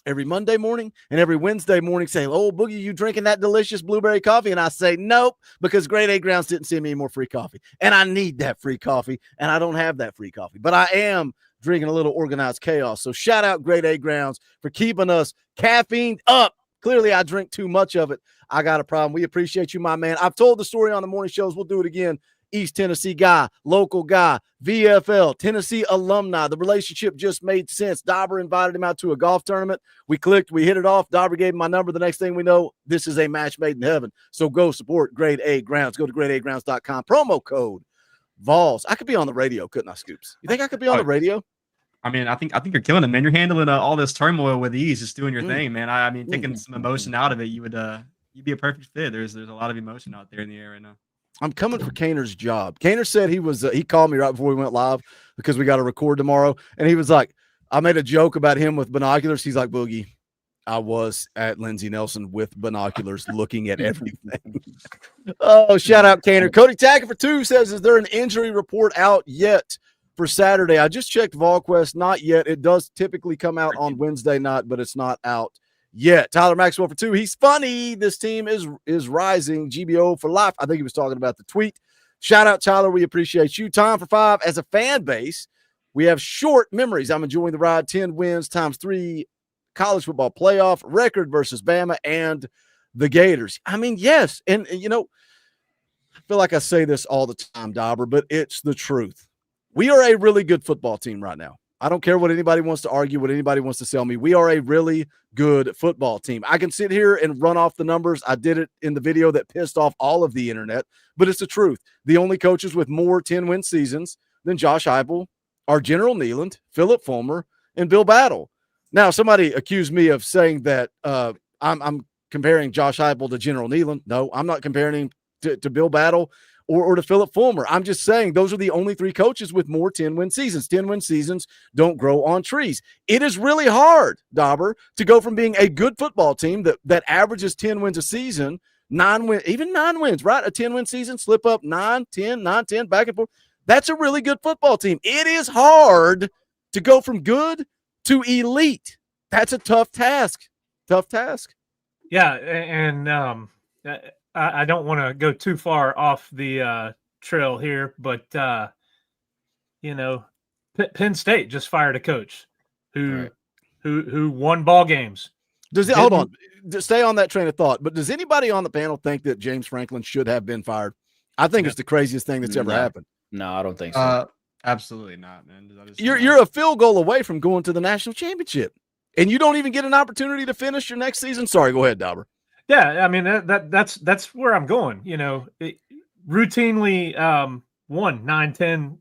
every Monday morning and every Wednesday morning say, "Oh, Boogie, you drinking that delicious blueberry coffee?" And I say, nope, because Grade A Grounds didn't send me any more free coffee. And I need that free coffee, and I don't have that free coffee. But I am drinking a little organized chaos. So shout out Grade A Grounds for keeping us caffeined up. Clearly, I drink too much of it. I got a problem. We appreciate you, my man. I've told the story on the morning shows. We'll do it again. East Tennessee guy, local guy, VFL, Tennessee alumni. The relationship just made sense. Dauber invited him out to a golf tournament. We clicked. We hit it off. Dauber gave him my number. The next thing we know, this is a match made in heaven. So go support Grade A Grounds. Go to gradeagrounds.com. Promo code Vols. I could be on the radio, couldn't I, Scoops? You think I could be on the radio? I mean, I think you're killing it, man. You're handling all this turmoil with ease, just doing your thing, man. I mean, taking some emotion out of it, you'd be a perfect fit. There's a lot of emotion out there in the air right now. I'm coming for Kaner's job. Kaner said he called me right before we went live because we got to record tomorrow. And he was like, I made a joke about him with binoculars. He's like, Boogie, I was at Lindsey Nelson with binoculars looking at everything. Oh, shout out Kaner. Cody Tackett for 2 says, is there an injury report out yet for Saturday? I just checked VolQuest. Not yet. It does typically come out on Wednesday night, but it's not out yet. Tyler Maxwell for 2. He's funny. This team is rising. GBO for life. I think he was talking about the tweet. Shout out, Tyler. We appreciate you. Tom for 5. As a fan base, we have short memories. I'm enjoying the ride. 10 wins times 3 college football playoff record versus Bama and the Gators. I mean, yes. And I feel like I say this all the time, Dauber, but it's the truth. We are a really good football team right now. I don't care what anybody wants to argue, what anybody wants to sell me. We are a really good football team. I can sit here and run off the numbers. I did it in the video that pissed off all of the internet, but it's the truth. The only coaches with more 10-win seasons than Josh Heupel are General Neyland, Philip Fulmer, and Bill Battle. Now, somebody accused me of saying that I'm comparing Josh Heupel to General Neyland. No, I'm not comparing him to Bill Battle or to Philip Fulmer. I'm just saying those are the only 3 coaches with more 10-win seasons. 10-win seasons don't grow on trees. It is really hard, Dauber, to go from being a good football team that averages 10 wins a season, 9 wins, even 9 wins, right? A 10-win season, slip up 9, 10, 9, 10, back and forth. That's a really good football team. It is hard to go from good to elite. That's a tough task. Tough task. Yeah, and I don't want to go too far off the trail here, but Penn State just fired a coach who won ball games. Hold on, stay on that train of thought. But does anybody on the panel think that James Franklin should have been fired? I think it's the craziest thing that's ever happened. No, I don't think so. Absolutely not, man. You're a field goal away from going to the national championship, and you don't even get an opportunity to finish your next season. Sorry, go ahead, Dauber. Yeah, I mean that's where I'm going. It routinely won 9, 10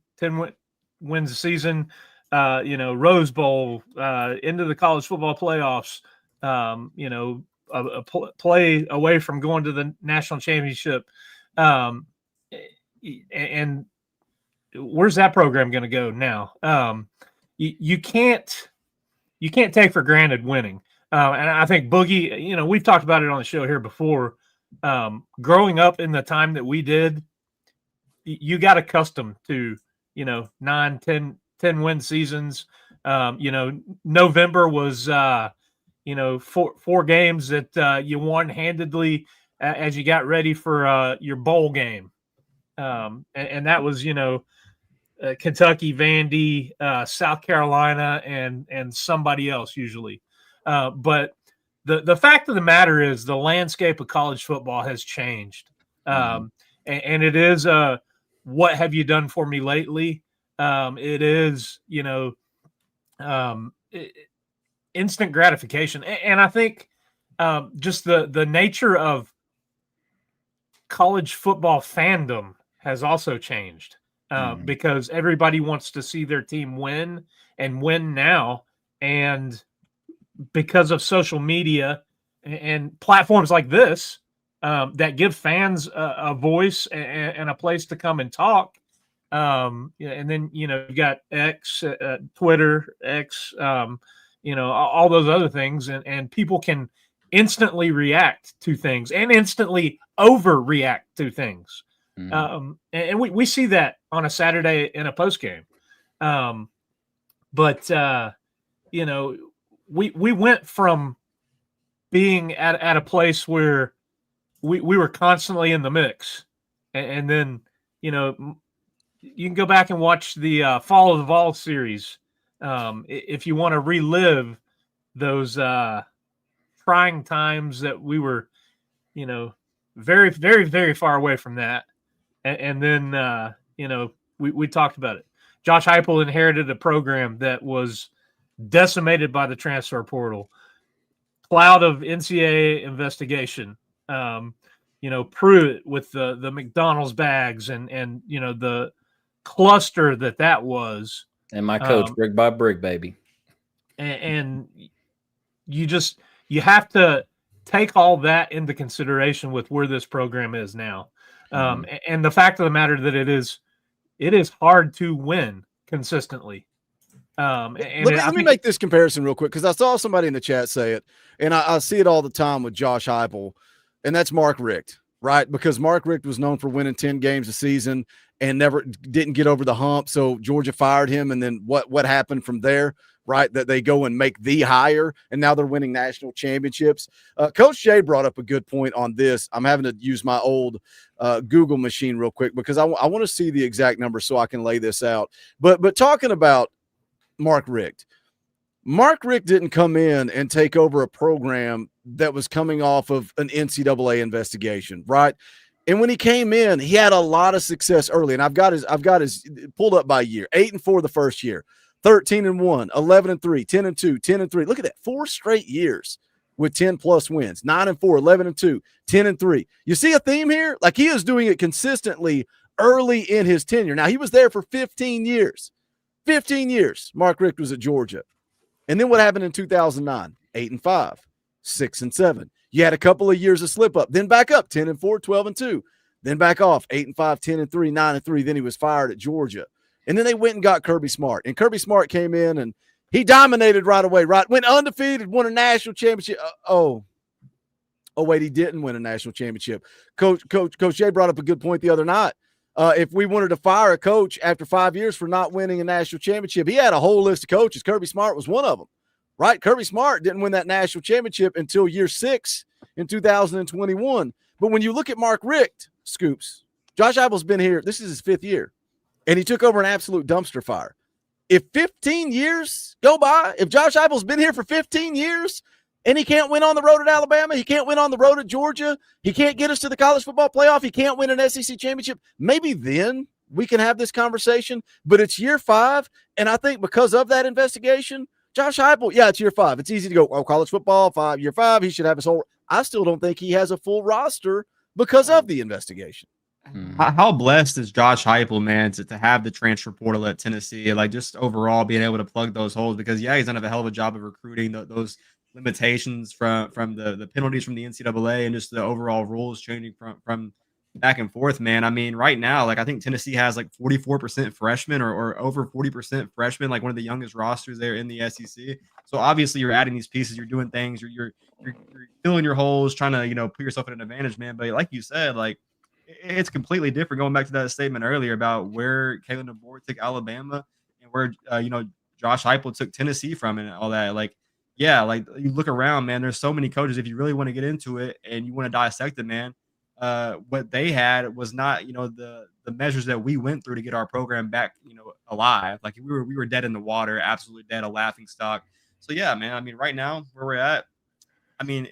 wins a season. Rose Bowl, into the college football playoffs. A play away from going to the national championship. And where's that program going to go now? You can't take for granted winning. And I think Boogie, we've talked about it on the show here before. Growing up in the time that we did, you got accustomed to, 9, 10 win seasons. November was, 4 games that you won handedly as you got ready for your bowl game. And that was, Kentucky, Vandy, South Carolina, and somebody else usually. But the fact of the matter is the landscape of college football has changed. And it is what have you done for me lately? It is, instant gratification. And I think just the nature of college football fandom has also changed because everybody wants to see their team win and win now. And because of social media and platforms like this, that give fans a voice and a place to come and talk. And then, you got X, Twitter, X, all those other things, and people can instantly react to things and instantly overreact to things. And we see that on a Saturday in a post game. But we went from being at a place where we were constantly in the mix, and then you can go back and watch the Fall of the Vols series if you want to relive those trying times that we were, very, very, very far away from that. And then, we talked about it. Josh Heupel inherited a program that was decimated by the transfer portal, cloud of NCAA investigation. Pruitt with the McDonald's bags and the cluster that was. And my coach, brick by brick, baby. And you have to take all that into consideration with where this program is now. And the fact of the matter that it is hard to win consistently. Let me make this comparison real quick, because I saw somebody in the chat say it, and I see it all the time with Josh Heupel, and that's Mark Richt, right? Because Mark Richt was known for winning 10 games a season and didn't get over the hump, so Georgia fired him, and then what happened from there, right? That they go and make the hire, and now they're winning national championships. Coach Jay brought up a good point on this. I'm having to use my old Google machine real quick because I want to see the exact number so I can lay this out. But talking about Mark Richt didn't come in and take over a program that was coming off of an NCAA investigation, right? And when he came in, he had a lot of success early. And I've got his pulled up by year. 8-4 the first year, 13-1, 11-3, 10-2, 10-3. Look at that, 4 straight years with 10+ wins. 9-4, 11-2, 10-3. You see a theme here? Like, he is doing it consistently early in his tenure. Now, he was there for 15 years. 15 years, Mark Richt was at Georgia. And then what happened in 2009? 8-5, 6-7. You had a couple of years of slip up, then back up 10-4, 12-2, then back off 8-5, 10-3, 9-3. Then he was fired at Georgia. And then they went and got Kirby Smart. And Kirby Smart came in and he dominated right away, right? Went undefeated, won a national championship. Oh, wait, he didn't win a national championship. Coach Jay brought up a good point the other night. If we wanted to fire a coach after 5 years for not winning a national championship, he had a whole list of coaches. Kirby Smart was one of them, right? Kirby Smart didn't win that national championship until year 6 in 2021. But when you look at Mark Richt, Scoops, Josh Heupel's been here. This is his 5th year, and he took over an absolute dumpster fire. If 15 years go by, if Josh Heupel's been here for 15 years and he can't win on the road at Alabama, he can't win on the road at Georgia, he can't get us to the college football playoff, he can't win an SEC championship, maybe then we can have this conversation. But it's year 5, and I think because of that investigation, Josh Heupel, yeah, it's year 5. It's easy to go, college football, year 5, he should have his whole – I still don't think he has a full roster because of the investigation. How blessed is Josh Heupel, man, to have the transfer portal at Tennessee, like just overall being able to plug those holes, because he's done a hell of a job of recruiting those limitations from the penalties from the NCAA and just the overall rules changing from back and forth, man. I mean, right now, like, I think Tennessee has like 44% freshmen or over 40% freshmen, like one of the youngest rosters there in the SEC. So obviously you're adding these pieces, you're doing things, you're filling your holes, trying to, put yourself at an advantage, man. But like you said, like, it's completely different going back to that statement earlier about where Kalen DeBoer took Alabama and where, Josh Heupel took Tennessee from and all that. Like, yeah, like, you look around, man, there's so many coaches. If you really want to get into it and you want to dissect it, man, what they had was not, the measures that we went through to get our program back, alive. Like, we were dead in the water, absolutely dead, a laughing stock. So yeah, man, I mean, right now where we're at, I mean,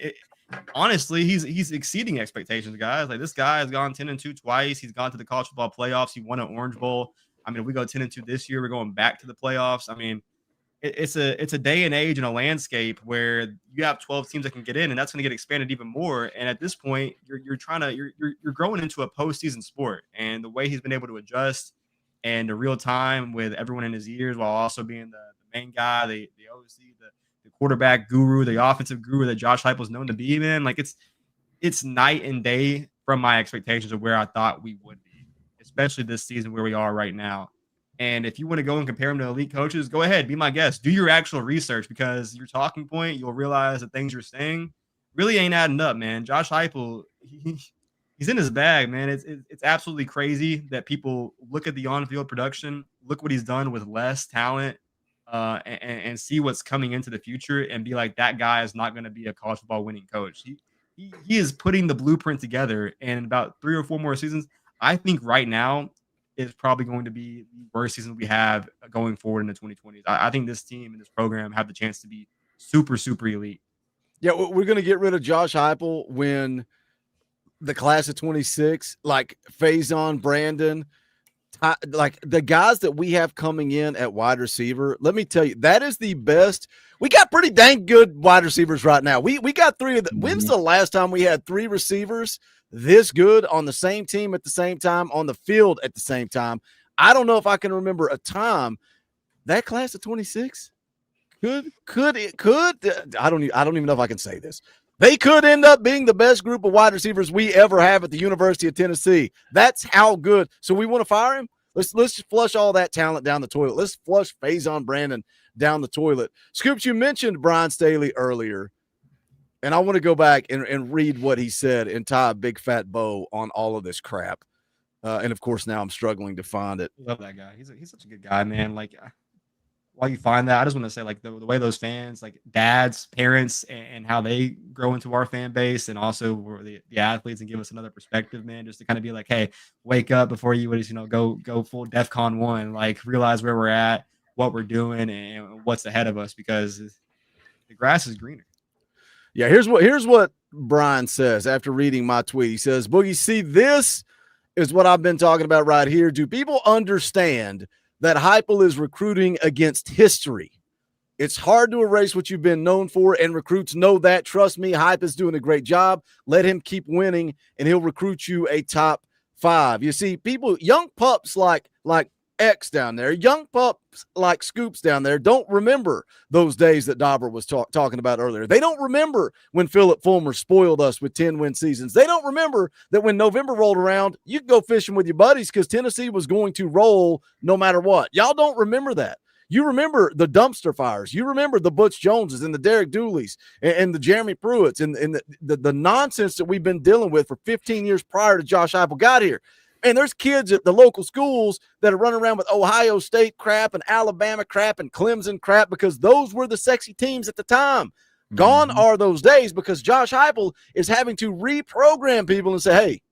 honestly, he's exceeding expectations, guys. Like, this guy has gone 10-2 twice. He's gone to the college football playoffs. He won an Orange Bowl. I mean, if we go 10-2 this year, we're going back to the playoffs. I mean, it's a day and age and a landscape where you have 12 teams that can get in, and that's going to get expanded even more. And at this point, you're growing into a postseason sport. And the way he's been able to adjust and the real time with everyone in his ears while also being the main guy, the OC, the quarterback guru, the offensive guru that Josh Heupel is known to be, man. Like, it's night and day from my expectations of where I thought we would be, especially this season where we are right now. And if you want to go and compare them to elite coaches, go ahead, be my guest. Do your actual research, because your talking point, you'll realize the things you're saying really ain't adding up, man. Josh Heupel, he's in his bag, man. It's absolutely crazy that people look at the on-field production, look what he's done with less talent, and see what's coming into the future and be like, that guy is not going to be a college football winning coach. He is putting the blueprint together, and in about 3 or 4 more seasons, I think right now is probably going to be the worst season we have going forward in the 2020s. I think this team and this program have the chance to be super, super elite. Yeah, we're going to get rid of Josh Heupel when the class of 26, like Faison, Brandon, like the guys that we have coming in at wide receiver, let me tell you, that is the best. We got pretty dang good wide receivers right now. We got 3 of the, when's the last time we had 3 receivers this good on the same team at the same time, on the field at the same time? I don't know if I can remember a time that class of 26 could I don't even know if I can say this. They could end up being the best group of wide receivers we ever have at the University of Tennessee. That's how good. So we want to fire him? Let's flush all that talent down the toilet. Let's flush Faison Brandon down the toilet. Scoops, you mentioned Brian Staley earlier, and I want to go back and read what he said and tie a big fat bow on all of this crap. And, of course, now I'm struggling to find it. Love that guy. He's such a good guy, man. Like, while you find that, I just want to say, like, the way those fans, like dads, parents, and how they grow into our fan base, and also the athletes, and give us another perspective, man, just to kind of be like, hey, wake up before you would, go full DEFCON 1, like realize where we're at, what we're doing, and what's ahead of us, because the grass is greener. Yeah, here's what Brian says after reading my tweet. He says, Boogie, see, this is what I've been talking about right here. Do people understand that Heupel is recruiting against history? It's hard to erase what you've been known for, and recruits know that. Trust me, Heupel is doing a great job. Let him keep winning, and he'll recruit you a top 5. You see, people, young pups like X down there, young pups like Scoops down there, don't remember those days that Dauber was talking about earlier. They don't remember when Philip Fulmer spoiled us with 10-win seasons. They don't remember that when November rolled around, you could go fishing with your buddies because Tennessee was going to roll no matter what. Y'all don't remember that. You remember the dumpster fires. You remember the Butch Joneses and the Derek Dooleys and the Jeremy Pruitts and the nonsense that we've been dealing with for 15 years prior to Josh Heupel got here. And there's kids at the local schools that are running around with Ohio State crap and Alabama crap and Clemson crap because those were the sexy teams at the time. Gone are those days because Josh Heupel is having to reprogram people and say, hey,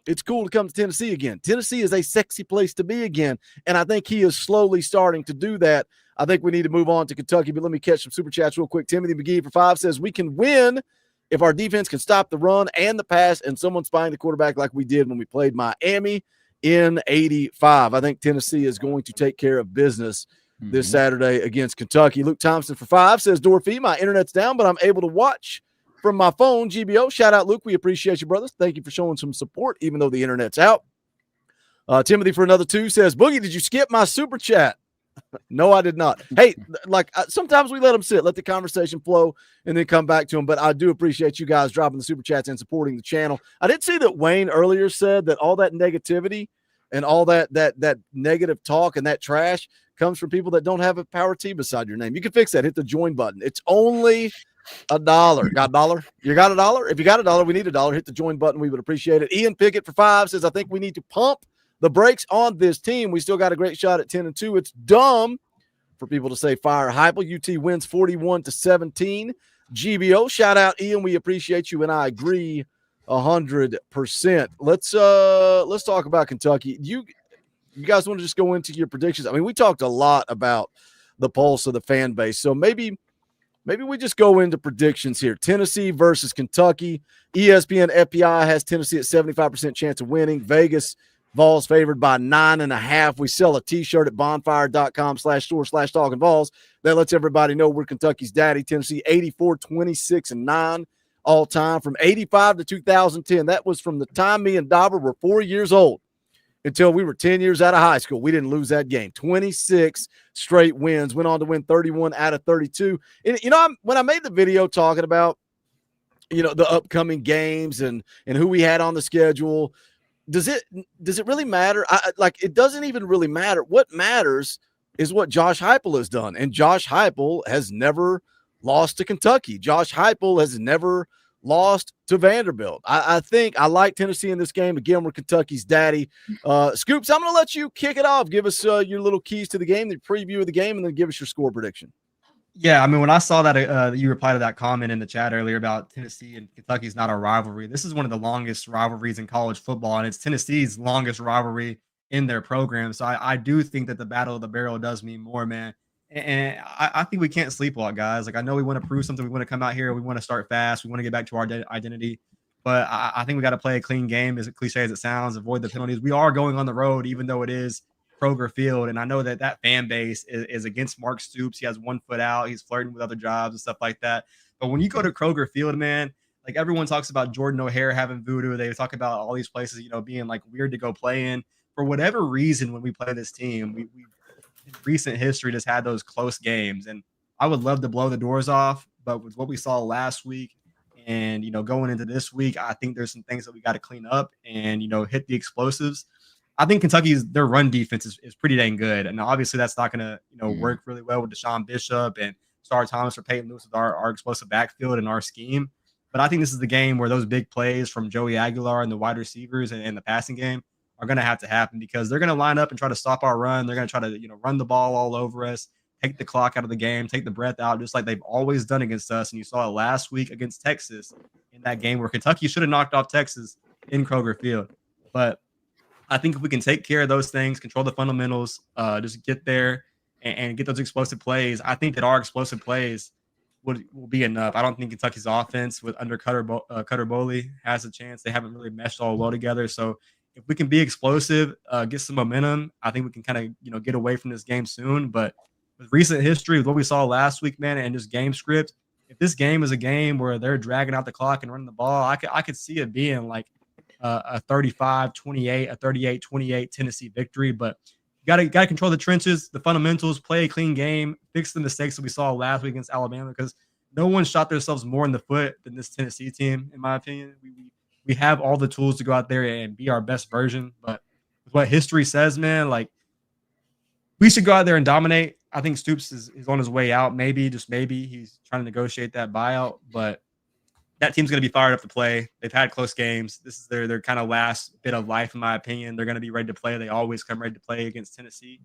it's cool to come to Tennessee again. Tennessee is a sexy place to be again, and I think he is slowly starting to do that. I think we need to move on to Kentucky, but let me catch some super chats real quick. Timothy McGee for 5 says, we can win if our defense can stop the run and the pass and someone spying the quarterback like we did when we played Miami in 85. I think Tennessee is going to take care of business this Saturday against Kentucky. Luke Thompson for 5 says, Dorothy, my internet's down, but I'm able to watch from my phone. GBO, shout out, Luke. We appreciate you, brothers. Thank you for showing some support, even though the internet's out. Timothy for another 2 says, Boogie, did you skip my super chat? No, I did not. Hey, sometimes we let them sit, let the conversation flow, and then come back to them. But I do appreciate you guys dropping the super chats and supporting the channel. I did see that Wayne earlier said that all that negativity and all that negative talk and that trash comes from people that don't have a power T beside your name. You can fix that. Hit the join button. It's only $1. Got $1? You got $1? If you got $1, we need $1. Hit the join button. We would appreciate it. Ian Pickett for 5 says, I think we need to pump the brakes on this team. We still got a great shot at 10-2. It's dumb for people to say fire Heupel. UT wins 41-17. GBO, shout out Ian. We appreciate you, and I agree 100%. Let's talk about Kentucky. You guys want to just go into your predictions? I mean, we talked a lot about the pulse of the fan base, so maybe we just go into predictions here. Tennessee versus Kentucky. ESPN FPI has Tennessee at 75% chance of winning. Vegas, Vols favored by 9.5. We sell a T-shirt at bonfire.com/store/Talkin VAWLS. That lets everybody know we're Kentucky's daddy. Tennessee 84, 26, and 9 all time from 85 to 2010. That was from the time me and Dauber were 4 years old until we were 10 years out of high school. We didn't lose that game. 26 straight wins. Went on to win 31 out of 32. And, when I made the video talking about, the upcoming games and who we had on the schedule. Does it really matter? It doesn't even really matter. What matters is what Josh Heupel has done. And Josh Heupel has never lost to Kentucky. Josh Heupel has never lost to Vanderbilt. I think I like Tennessee in this game. Again, we're Kentucky's daddy. Scoops, I'm going to let you kick it off. Give us your little keys to the game, the preview of the game, and then give us your score prediction. Yeah, I mean, when I saw that you replied to that comment in the chat earlier about Tennessee and Kentucky's not a rivalry, this is one of the longest rivalries in college football, and it's Tennessee's longest rivalry in their program. So I do think that the Battle of the Barrel does mean more, man. And I think we can't sleepwalk, guys. Like, I know we want to prove something. We want to come out here. We want to start fast. We want to get back to our identity. But I think we got to play a clean game, as cliche as it sounds, avoid the penalties. We are going on the road, even though it is Kroger Field. And I know that fan base is against Mark Stoops. He has 1 foot out. He's flirting with other jobs and stuff like that. But when you go to Kroger Field, man, like, everyone talks about Jordan O'Hare having voodoo. They talk about all these places, being like weird to go play in. For whatever reason, when we play this team, we in recent history just had those close games. And I would love to blow the doors off. But with what we saw last week and, going into this week, I think there's some things that we got to clean up and, hit the explosives. I think their run defense is pretty dang good. And obviously that's not going to, work really well with Deshaun Bishop and Star Thomas or Peyton Lewis with our explosive backfield and our scheme. But I think this is the game where those big plays from Joey Aguilar and the wide receivers and the passing game are going to have to happen, because they're going to line up and try to stop our run. They're going to try to, run the ball all over us, take the clock out of the game, take the breath out, just like they've always done against us. And you saw it last week against Texas in that game where Kentucky should have knocked off Texas in Kroger Field. But I think if we can take care of those things, control the fundamentals, just get there and get those explosive plays, I think that our explosive plays will be enough. I don't think Kentucky's offense with under Cutter Boley has a chance. They haven't really meshed all well together. So if we can be explosive, get some momentum, I think we can kind of, get away from this game soon. But with recent history, with what we saw last week, man, and just game script, if this game is a game where they're dragging out the clock and running the ball, I could see it being like a 35-28, a 38-28 Tennessee victory. But you got to control the trenches, the fundamentals, play a clean game, fix the mistakes that we saw last week against Alabama, because no one shot themselves more in the foot than this Tennessee team, in my opinion. We have all the tools to go out there and be our best version. But with what history says, man, like, we should go out there and dominate. I think Stoops is on his way out. Maybe, just maybe, he's trying to negotiate that buyout. But that team's going to be fired up to play. They've had close games. This is their kind of last bit of life, in my opinion. They're going to be ready to play. They always come ready to play against Tennessee.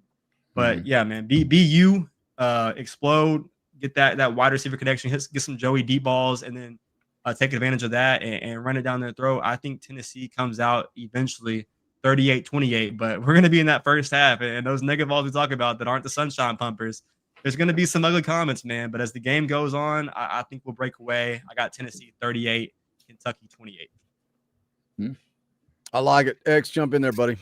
But, yeah, man, be you, explode, get that wide receiver connection, get some Joey deep balls, and then take advantage of that and run it down their throat. I think Tennessee comes out eventually 38-28, but we're going to be in that first half. And those negative balls we talk about that aren't the sunshine pumpers, there's going to be some ugly comments, man. But as the game goes on, I think we'll break away. I got Tennessee 38, Kentucky 28. I like it. X, jump in there, buddy.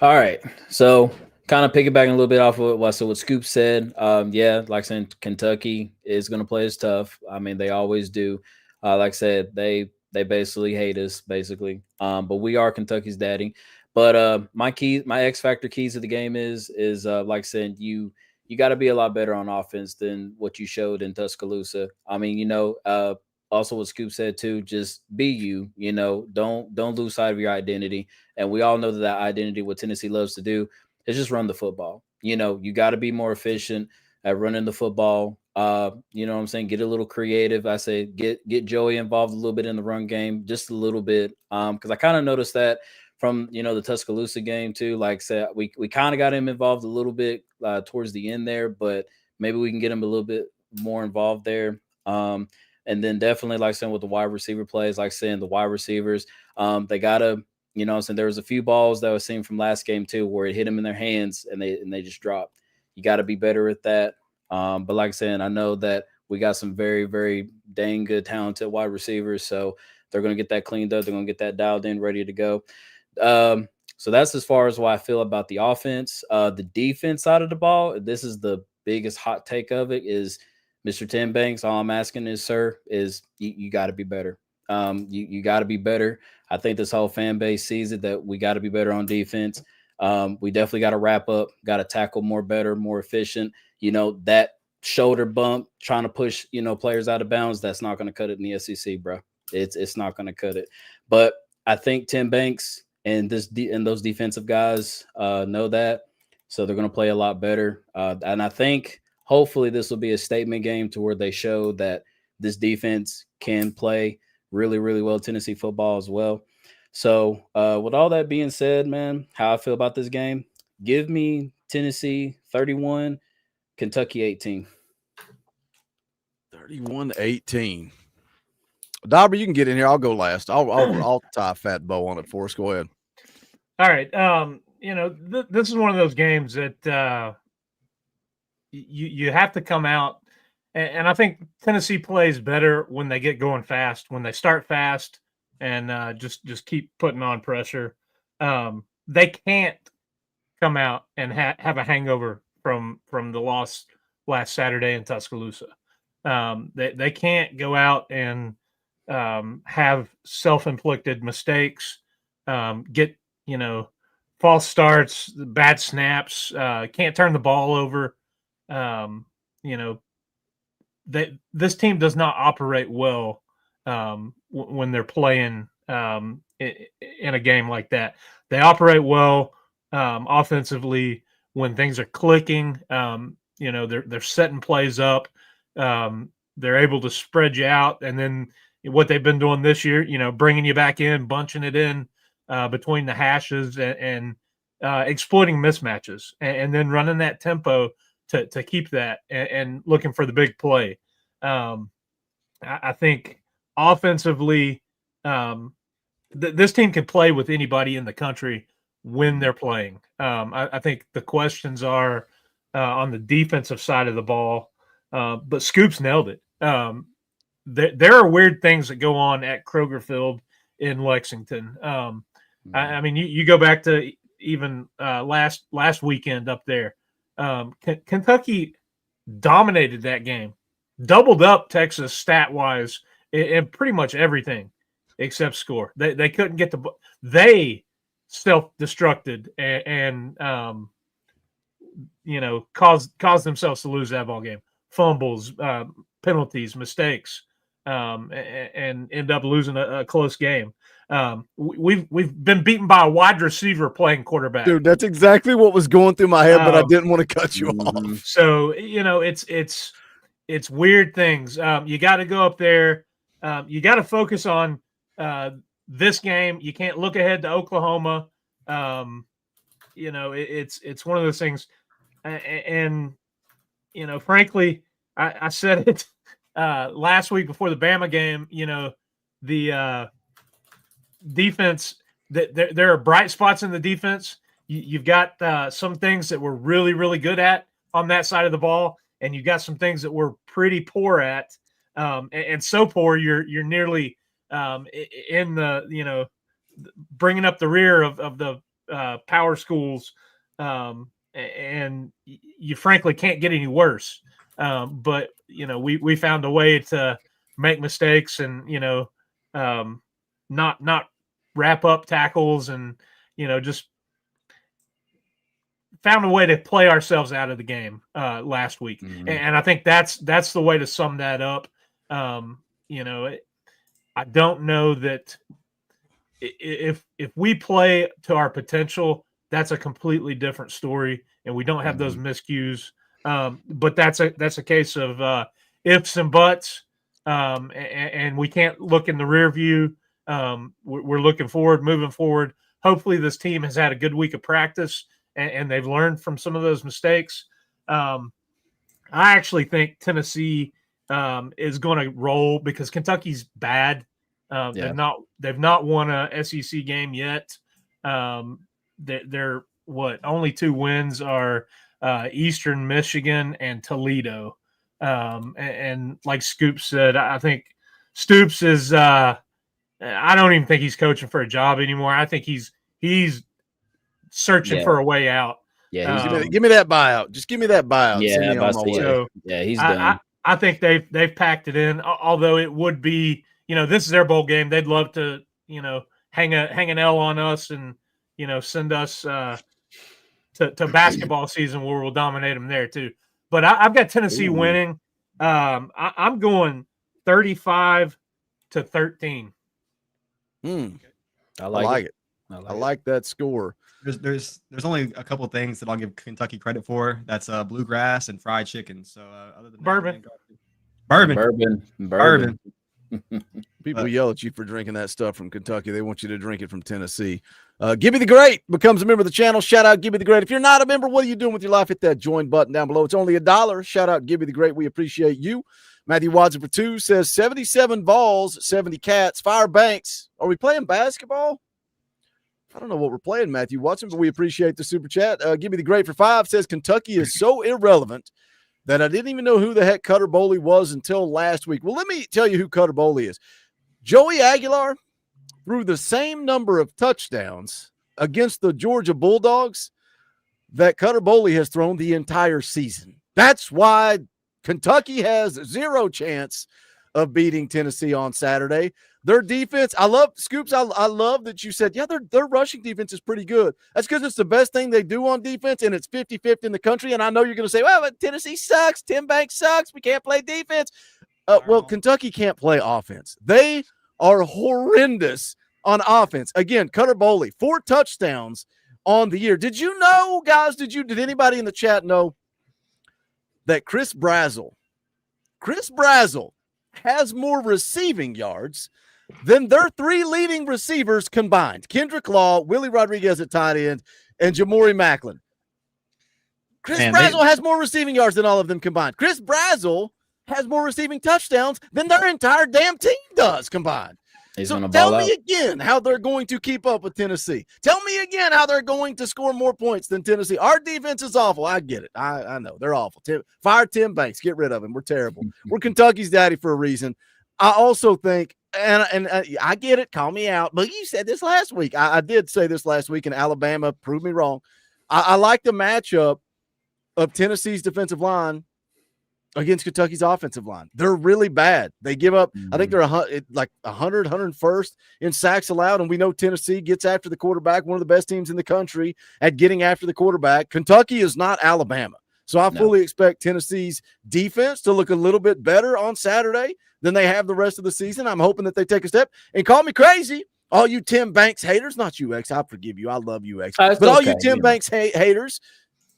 All right. So kind of piggybacking a little bit off of what Scoop said. Yeah, like saying Kentucky is going to play us tough. I mean, they always do. Like I said, they basically hate us, basically. But we are Kentucky's daddy. But my X factor keys of the game is like I said, you got to be a lot better on offense than what you showed in Tuscaloosa. I mean, also what Scoop said too, just be you. Don't lose sight of your identity. And we all know that identity, what Tennessee loves to do, is just run the football. You got to be more efficient at running the football. You know what I'm saying? Get a little creative. I say get Joey involved a little bit in the run game, just a little bit. Because I kind of noticed that from the Tuscaloosa game too. Like I said, we kind of got him involved a little bit towards the end there, but maybe we can get him a little bit more involved there. And then definitely, like saying, with the wide receiver plays, like saying the wide receivers, they gotta, saying there was a few balls that I was seeing from last game too, where it hit them in their hands and they just dropped. You got to be better at that. But like I said, I know that we got some very, very dang good, talented wide receivers. So they're going to get that cleaned up. They're going to get that dialed in, ready to go. So that's as far as what I feel about the offense. The defense side of the ball, this is the biggest hot take of it, is Mr. Tim Banks. All I'm asking is, sir, is you got to be better. You got to be better. I think this whole fan base sees it, that we got to be better on defense. We definitely got to wrap up, got to tackle more better, more efficient. That shoulder bump, trying to push, players out of bounds. That's not going to cut it in the SEC, bro. It's not going to cut it. But I think Tim Banks and those defensive guys know that, so they're going to play a lot better. And I think hopefully this will be a statement game to where they show that this defense can play really, really well Tennessee football as well. So with all that being said, man, how I feel about this game, give me Tennessee 31, Kentucky 18. 31-18. Dauber, you can get in here. I'll go last. I'll tie a fat bow on it for us. Go ahead. All right. This is one of those games that you have to come out, and I think Tennessee plays better when they get going fast, when they start fast, and just keep putting on pressure. They can't come out and have a hangover from the loss last Saturday in Tuscaloosa. They can't go out and have self-inflicted mistakes, get false starts, bad snaps, can't turn the ball over. This team does not operate well when they're playing in a game like that. They operate well offensively when things are clicking. They're setting plays up. They're able to spread you out, and then what they've been doing this year, bringing you back in, bunching it in between the hashes, and exploiting mismatches, and then running that tempo to keep that and looking for the big play. I think offensively, this team can play with anybody in the country when they're playing. I think the questions are on the defensive side of the ball, but Scoops nailed it. There are weird things that go on at Kroger Field in Lexington. I mean, you go back to even last weekend up there. Kentucky dominated that game, doubled up Texas stat-wise in pretty much everything except score. They couldn't get the – they self-destructed and caused themselves to lose that ball game. Fumbles, penalties, mistakes, and end up losing a close game. We've been beaten by a wide receiver playing quarterback. Dude, that's exactly what was going through my head, but I didn't want to cut you off. So it's weird things. You got to go up there. You got to focus on this game. You can't look ahead to Oklahoma. It's one of those things. And frankly, I said it last week before the Bama game. The defense, there are bright spots in the defense. You've got some things that we're really, really good at on that side of the ball, and you've got some things that we're pretty poor at, and so poor you're nearly in the bringing up the rear of the power schools, and you frankly can't get any worse. But we found a way to make mistakes and not wrap up tackles, and just found a way to play ourselves out of the game last week. Mm-hmm. And I think that's the way to sum that up. I don't know that if we play to our potential, that's a completely different story, and we don't have those miscues. But that's a case of ifs and buts, and we can't look in the rear view. We're looking forward, moving forward. Hopefully this team has had a good week of practice and they've learned from some of those mistakes. I actually think Tennessee is going to roll because Kentucky's bad. They've not won a SEC game yet. They're only two wins are Eastern Michigan and Toledo. And like Scoops said, I think Stoops is I don't even think he's coaching for a job anymore. I think he's searching for a way out. Yeah, give me that buyout. Just give me that buyout. He's done. I think they've packed it in. Although it would be, this is their bowl game. They'd love to, hang an L on us and send us to basketball season where we'll dominate them there too. but I've got Tennessee winning. I'm going 35-13. I I like it. I like that score. There's only a couple things that I'll give Kentucky credit for. That's bluegrass and fried chicken. So other than Bourbon. Bourbon. People yell at you for drinking that stuff from Kentucky. They want you to drink it from Tennessee. Gibby the Great becomes a member of the channel. Shout out Gibby the Great. If you're not a member, what are you doing with your life? Hit that join button down below. It's only $1. Shout out Gibby the Great. We appreciate you. Matthew Watson for 2 says 77 Vols, 70 Cats. Fire Banks. Are we playing basketball? I don't know what we're playing, Matthew Watson, but we appreciate the super chat. Gibby the Great for 5 says Kentucky is so irrelevant that I didn't even know who the heck Cutter Boley was until last week. Well, let me tell you who Cutter Boley is. Joey Aguilar threw the same number of touchdowns against the Georgia Bulldogs that Cutter Boley has thrown the entire season. That's why Kentucky has 0 chance of beating Tennessee on Saturday. Their defense, I love, Scoops, I love that you said, yeah, their rushing defense is pretty good. That's because it's the best thing they do on defense, and it's 50-50 in the country. And I know you're going to say, well, but Tennessee sucks. Tim Banks sucks. We can't play defense. Well, Kentucky can't play offense. They are horrendous on offense. Again, Cutter Boley, 4 touchdowns on the year. Did you know, guys, did anybody in the chat know that Chris Brazzell has more receiving yards than their 3 leading receivers combined? Kendrick Law, Willie Rodriguez at tight end, and Jamori Macklin. Brazzell has more receiving yards than all of them combined. Chris Brazzell has more receiving touchdowns than their entire damn team does combined. So tell me again how they're going to keep up with Tennessee. Tell me again how they're going to score more points than Tennessee. Our defense is awful. I get it. I know. They're awful. Fire Tim Banks. Get rid of him. We're terrible. We're Kentucky's daddy for a reason. I also think, and I get it. Call me out. But you said this last week. I did say this last week, and Alabama proved me wrong. I like the matchup of Tennessee's defensive line against Kentucky's offensive line. They're really bad. They give up, I think they're like 101st in sacks allowed, and we know Tennessee gets after the quarterback, one of the best teams in the country at getting after the quarterback. Kentucky is not Alabama. So I fully expect Tennessee's defense to look a little bit better on Saturday than they have the rest of the season. I'm hoping that they take a step. And call me crazy, all you Tim Banks haters, not you, X, I forgive you. I love you, X. But all you Tim Banks haters,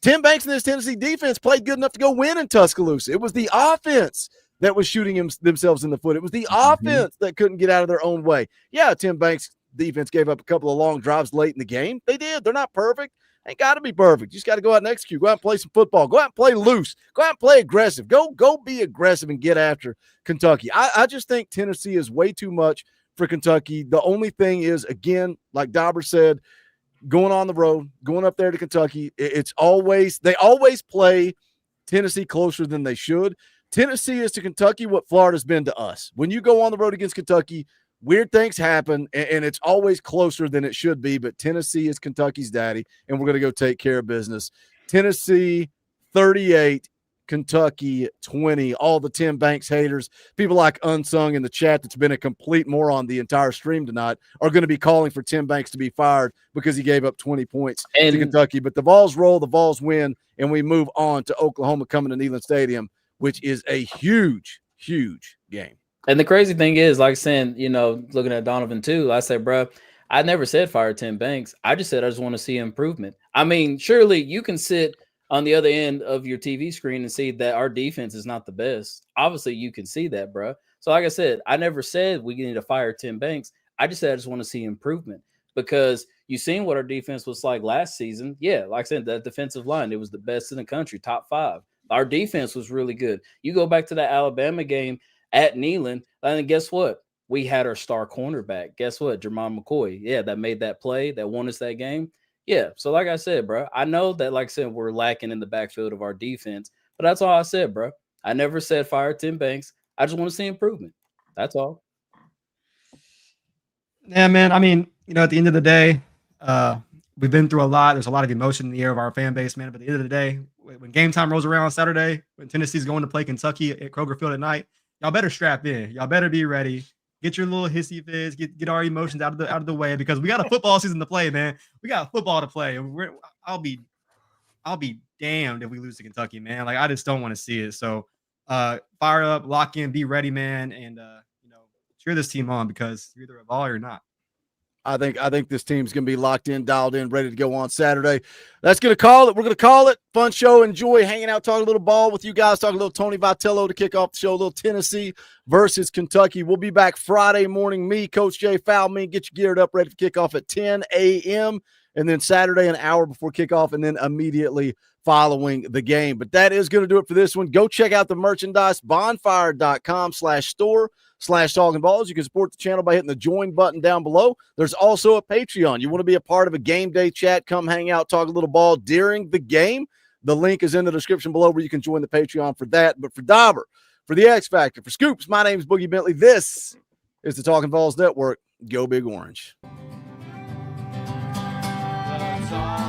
Tim Banks and this Tennessee defense played good enough to go win in Tuscaloosa. It was the offense that was shooting themselves in the foot. It was the offense that couldn't get out of their own way. Yeah, Tim Banks' defense gave up a couple of long drives late in the game. They did. They're not perfect. Ain't got to be perfect. You just got to go out and execute. Go out and play some football. Go out and play loose. Go out and play aggressive. Go be aggressive and get after Kentucky. I just think Tennessee is way too much for Kentucky. The only thing is, again, like Dauber said, going on the road, going up there to Kentucky, they always play Tennessee closer than they should. Tennessee is to Kentucky what Florida's been to us. When you go on the road against Kentucky, weird things happen, and it's always closer than it should be, but Tennessee is Kentucky's daddy, and we're going to go take care of business. Tennessee 38, Kentucky 20. All the Tim Banks haters, people like Unsung in the chat that's been a complete moron the entire stream tonight, are going to be calling for Tim Banks to be fired because he gave up 20 points to Kentucky. But the Vols roll, the Vols win, and we move on to Oklahoma coming to Neyland Stadium, which is a huge, huge game. And the crazy thing is, like saying, looking at Donovan too, I said, bro, I never said fire Tim Banks. I just said I just want to see improvement. I mean, surely you can sit on the other end of your TV screen and see that our defense is not the best. Obviously, you can see that, bro. So like I said, I never said we need to fire Tim Banks. I just said I just want to see improvement because you seen what our defense was like last season. Yeah, like I said, that defensive line, it was the best in the country, top 5. Our defense was really good. You go back to that Alabama game at Neyland, and guess what? We had our star cornerback. Guess what? Jermon McCoy. Yeah, that made that play, that won us that game. Yeah, so like I said, bro, I know that, like I said, we're lacking in the backfield of our defense, but that's all I said, bro. I never said fire Tim Banks. I just want to see improvement. That's all. Yeah, man. I mean, at the end of the day, we've been through a lot. There's a lot of emotion in the air of our fan base, man. But at the end of the day, when game time rolls around on Saturday, when Tennessee's going to play Kentucky at Kroger Field at night, y'all better strap in. Y'all better be ready. Get your little hissy fizz. Get our emotions out of the way because we got a football season to play, man. We got football to play. I'll be I'll be damned if we lose to Kentucky, man. Like, I just don't want to see it. So fire up, lock in, be ready, man, and cheer this team on because you're either a Vol or not. I think this team's going to be locked in, dialed in, ready to go on Saturday. That's going to call it. We're going to call it. Fun show. Enjoy hanging out, talking a little ball with you guys, talking a little Tony Vitello to kick off the show, a little Tennessee versus Kentucky. We'll be back Friday morning. Me, Coach Jay, Foul Me, get you geared up, ready for kickoff at 10 a.m. And then Saturday, an hour before kickoff, and then immediately following the game. But that is going to do it for this one. Go check out the merchandise, bonfire.com/store/Talkin VAWLS. You can support the channel by hitting the join button down below. There's also a Patreon. You want to be a part of a game day chat, come hang out, talk a little ball during the game. The link is in the description below where you can join the Patreon for that. But for Dauber, for the X Factor, for Scoops, my name is Boogie Bentley. This is the Talkin VAWLS Network. Go Big Orange. Song.